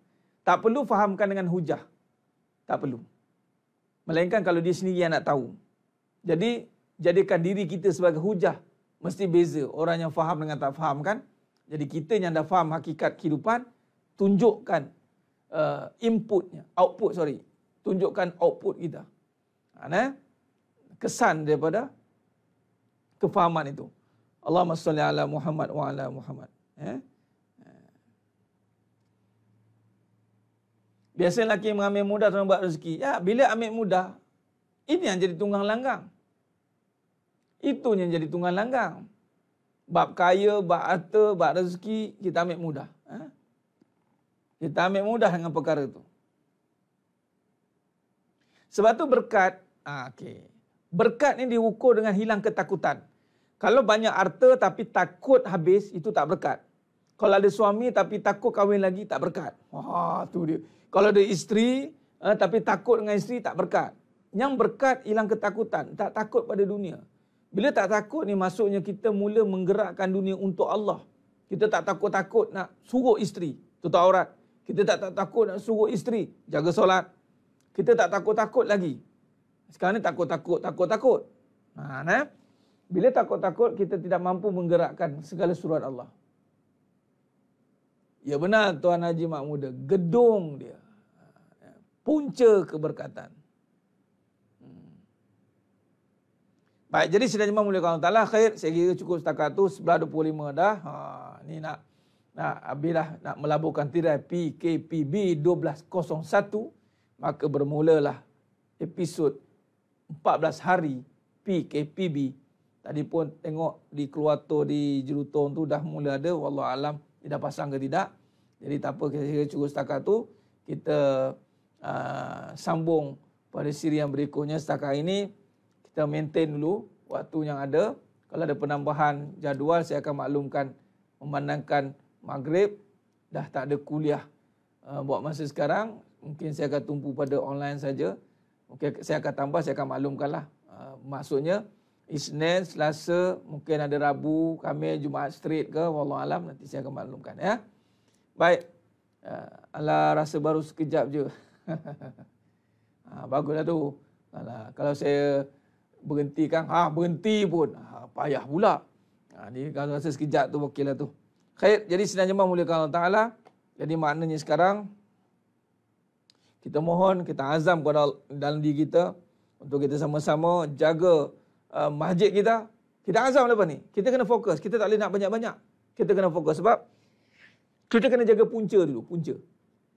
Tak perlu fahamkan dengan hujah. Tak perlu. Melainkan kalau dia sendiri yang nak tahu. Jadi, jadikan diri kita sebagai hujah. Mesti beza orang yang faham dengan tak faham kan. Jadi kita yang dah faham hakikat kehidupan, tunjukkan tunjukkan output kita. Kesan daripada kefahaman itu. Allahumma salli ala Muhammad wa ala Muhammad. Biasanya lelaki mengambil mudah tuan buat rezeki. Ya, bila ambil mudah, ini yang jadi tunggang langgang. Itu yang jadi tunggang langgang. Bab kaya, bab harta, bab rezeki, kita ambil mudah. Kita ambil mudah dengan perkara itu. Sebab tu berkat, berkat ni diukur dengan hilang ketakutan. Kalau banyak harta tapi takut habis, itu tak berkat. Kalau ada suami tapi takut kahwin lagi, tak berkat. Tu dia. Kalau ada isteri tapi takut dengan isteri, tak berkat. Yang berkat hilang ketakutan, tak takut pada dunia. Bila tak takut ni maksudnya kita mula menggerakkan dunia untuk Allah. Kita tak takut-takut nak suruh isteri tutup aurat. Kita tak takut nak suruh isteri jaga solat. Kita tak takut-takut lagi. Sekarang ni takut-takut. Bila takut-takut, kita tidak mampu menggerakkan segala surat Allah. Ya benar Tuan Haji Mak Muda, gedung dia. Punca keberkatan. Baik, jadi sidang jemaah mulia Allah Ta'ala, khair, saya kira cukup setakat tu, 11.25 dah. Ni nak habis dah nak melaburkan tirai PKPB 1201, maka bermulalah episod 14 hari PKPB. Tadi pun tengok di Keluarto di Jerutong tu dah mula ada, wallahualam dia dah pasang ke tidak. Jadi tak apa, saya kira cukup setakat tu. Kita sambung pada siri yang berikutnya. Setakat ini kita maintain dulu waktu yang ada. Kalau ada penambahan jadual, saya akan maklumkan memandangkan maghrib dah tak ada kuliah buat masa sekarang. Mungkin saya akan tumpu pada online saja. Mungkin saya akan tambah, saya akan maklumkanlah. Maksudnya Isnin, Selasa, mungkin ada Rabu, Khamis, Jumaat straight ke, wallahualam, nanti saya akan maklumkan ya. Baik. Alah, rasa baru sekejap je. Baguslah tu. Kalau saya berhentikan, berhenti pun payah pula. Ni kalau rasa sekejap tu okeylah tu. Khair, jadi sidang jemaah muliakan Allah Taala. Jadi maknanya sekarang kita mohon, kita azam kepada dalam diri kita untuk kita sama-sama jaga masjid kita. Kita azam lepas ni. Kita kena fokus. Kita tak boleh nak banyak-banyak. Kita kena fokus sebab kita kena jaga punca dulu, punca.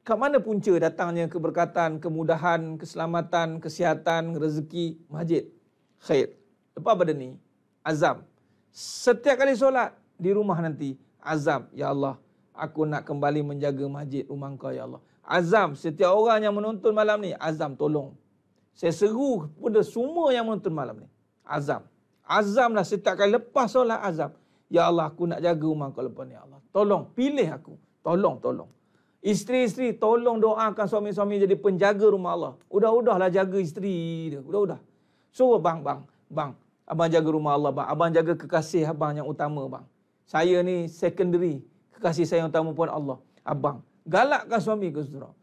Kat mana punca datangnya keberkatan, kemudahan, keselamatan, kesihatan, rezeki masjid? Khair. Lepas pada ni, azam. Setiap kali solat di rumah nanti, azam, ya Allah, aku nak kembali menjaga masjid rumah Engkau, ya Allah. Azam, setiap orang yang menonton malam ni, azam, tolong. Saya seru pada semua yang menonton malam ni. Azam. Azamlah setiap kali lepas solat, azam. Ya Allah, aku nak jaga rumah Engkau lepas ni, ya Allah. Tolong, pilih aku. Tolong. Isteri-isteri, tolong doakan suami-suami jadi penjaga rumah Allah. Udahlah jaga isteri dia. Udah. Suruh bang. Abang jaga rumah Allah, bang. Abang jaga kekasih abang yang utama, bang. Saya ni secondary. Kekasih saya yang utama pun Allah. Abang. Galakkan suami ke saudara.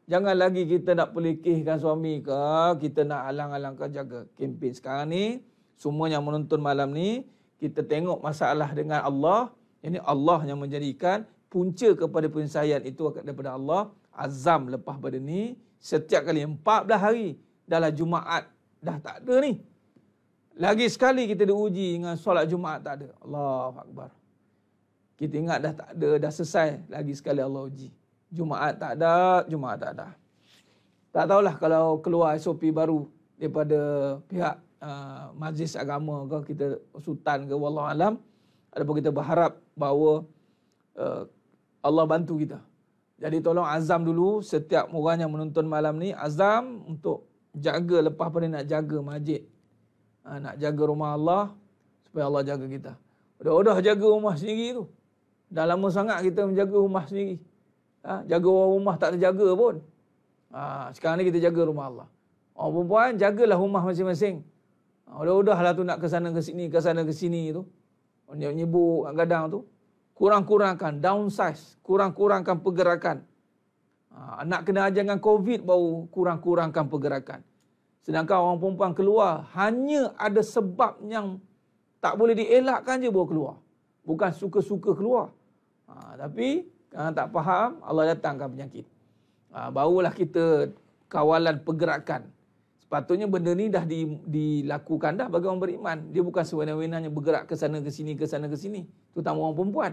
Jangan lagi kita nak pelikihkan suami ke. Kita nak halang-halangkan jaga kempen. Sekarang ni, semua yang menonton malam ni, kita tengok masalah dengan Allah. Ini Allah yang menjadikan punca kepada penyelesaian itu daripada Allah. Azam lepas pada ni, setiap kali 14 hari dalam Jumaat dah tak ada ni. Lagi sekali kita diuji dengan solat Jumaat tak ada. Allahu Akbar. Kita ingat dah tak ada, dah selesai. Lagi sekali Allah uji. Jumaat tak ada. Tak tahulah kalau keluar SOP baru daripada pihak majlis agama ke, kita sultan ke, wallahualam. Adapun kita berharap bahawa Allah bantu kita. Jadi tolong azam dulu setiap orang yang menonton malam ni, azam untuk jaga lepas pada nak jaga masjid. Nak jaga rumah Allah supaya Allah jaga kita. Udah jaga rumah sendiri tu. Dah lama sangat kita menjaga rumah sendiri. Jaga orang rumah tak terjaga pun. Sekarang ni kita jaga rumah Allah. Orang perempuan jagalah rumah masing-masing. Udahlah tu nak ke sana ke sini tu. Nyibuk kadang tu. Kurang-kurangkan, downsize. Kurang-kurangkan pergerakan. Nak kena ajar dengan COVID baru kurang-kurangkan pergerakan. Sedangkan orang perempuan keluar, hanya ada sebab yang tak boleh dielakkan je baru keluar. Bukan suka-suka keluar. Tapi kalau tak faham, Allah datangkan penyakit. Barulah kita kawalan pergerakan. Sepatutnya benda ni dah dilakukan dah bagi orang beriman. Dia bukan sewenang-wenangnya bergerak ke sana ke sini. Terutama orang perempuan.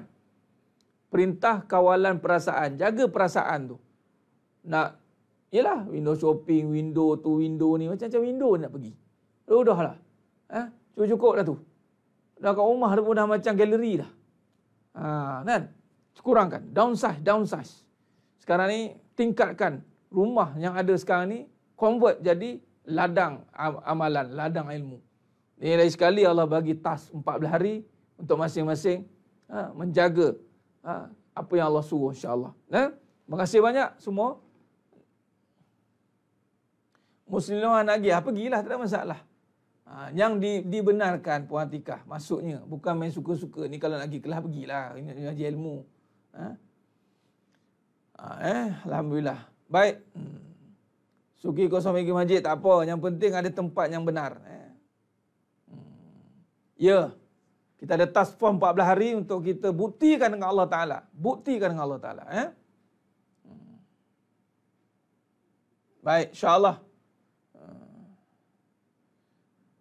Perintah kawalan perasaan. Jaga perasaan tu. Yelah, window shopping, window tu, window ni. Macam-macam window nak pergi. Udahlah. Cukup dah tu. Dah kat rumah pun dah macam galeri dah. Kan? Kurangkan. Downsize. Sekarang ni, tingkatkan rumah yang ada sekarang ni, convert jadi ladang amalan, ladang ilmu. Ini lagi sekali Allah bagi task 14 hari untuk masing-masing menjaga apa yang Allah suruh, insya-Allah. Terima kasih banyak semua. Muslimin lagi, pergilah, tak ada masalah. Yang dibenarkan Puan Atikah masuknya, bukan main suka-suka. Ni kalau nak pergi kelas, pergilah. Ini ngaji ilmu. Alhamdulillah. Baik. Suki kosong pergi masjid, tak apa. Yang penting ada tempat yang benar. Ya. Kita ada task force 14 hari untuk kita buktikan dengan Allah Ta'ala. Baik, insyaAllah.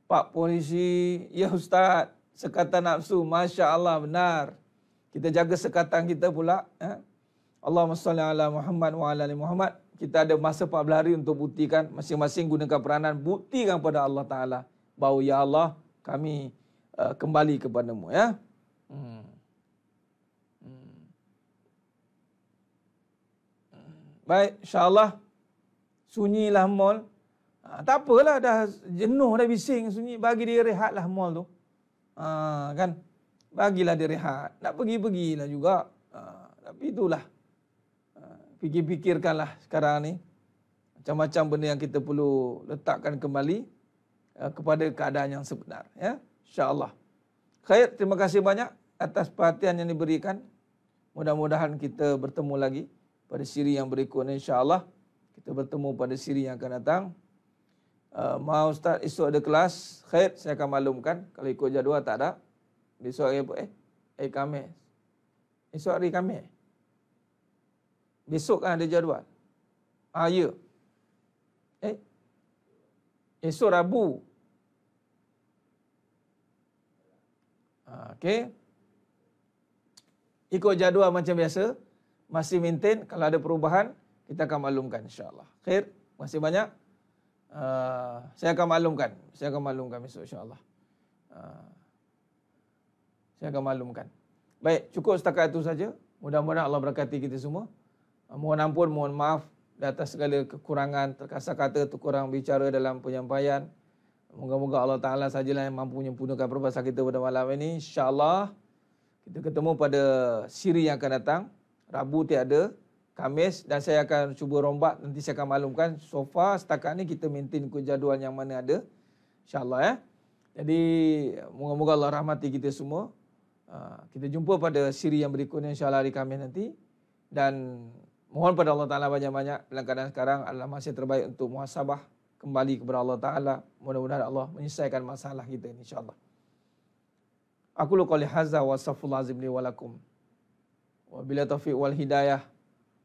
Pak Polisi, ya Ustaz, sekatan nafsu, Masya Allah, benar. Kita jaga sekatan kita pula. Allahumma salli ala Muhammad wa ala ali Muhammad. Kita ada masa 14 hari untuk buktikan, masing-masing gunakan peranan, buktikan kepada Allah Ta'ala bahawa ya Allah, kami kembali kepadamu. Ya. Baik, insyaAllah. Sunyilah mall. Tak apalah, dah jenuh dah bising sunyi. Bagi dia rehatlah mall tu. Kan? Bagilah dia rehat. Nak pergi-pergilah juga. Tapi itulah. Fikir-fikirkanlah sekarang ni. Macam-macam benda yang kita perlu letakkan kembali kepada keadaan yang sebenar. Ya? InsyaAllah. Khair, terima kasih banyak atas perhatian yang diberikan. Mudah-mudahan kita bertemu lagi pada siri yang berikutnya, insyaAllah. Kita bertemu pada siri yang akan datang. Maaf Ustaz, esok ada kelas. Khair, saya akan maklumkan. Kalau ikut jadual tak ada. Besok hari apa? Khamis. Esok hari Khamis. Besok kan ada jadual. Ya. Esok Rabu. Okey. Ikut jadual macam biasa. Masih maintain. Kalau ada perubahan, kita akan maklumkan, insyaAllah. Khair, terima kasih banyak. Saya akan maklumkan besok, insyaAllah. Saya akan maklumkan. Baik, cukup setakat itu saja. Mudah-mudahan Allah berkati kita semua. Mohon ampun, mohon maaf di atas segala kekurangan, terkasar kata, terkurang bicara dalam penyampaian. Moga-moga Allah Ta'ala sajalah yang mampu menyempurnakan perbahasan kita pada malam ini. InsyaAllah, kita ketemu pada siri yang akan datang. Rabu tiada, Khamis, dan saya akan cuba rombak, nanti saya akan maklumkan. So far, setakat ni kita maintain ikut jadual yang mana ada. InsyaAllah ya. Jadi, moga-moga Allah rahmati kita semua. Kita jumpa pada siri yang berikutnya, insyaAllah hari Khamis nanti. Dan mohon pada Allah Ta'ala banyak-banyak. Dalam keadaan sekarang adalah masa terbaik untuk muhasabah. Kembali kepada Allah Ta'ala. Mudah-mudahan Allah menyelesaikan masalah kita ini, insyaAllah. Aku lu qali hadza wa astaghfirullah azim li wa lakum. Wa bila taufiq wal hidayah.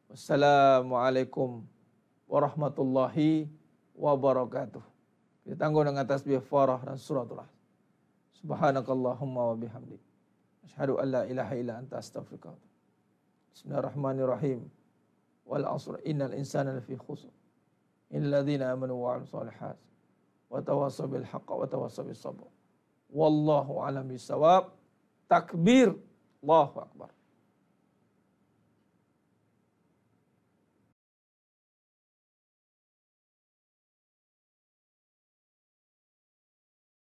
Wassalamualaikum warahmatullahi wabarakatuh. Kita tangguh dengan tasbih farah dan suratullah. Subhanakallahumma wa bihamdik. Asyhadu an la ilaha illa anta astaghfiruka. Bismillahirrahmanirrahim. Wal 'asr innal insana lafi khusr. Illal ladzina amanu wa 'amilus shalihat wa tawassaw bil haqqi wa tawassaw bis sabr. Wallahu a'lam bissawab. Takbir. Allahu akbar.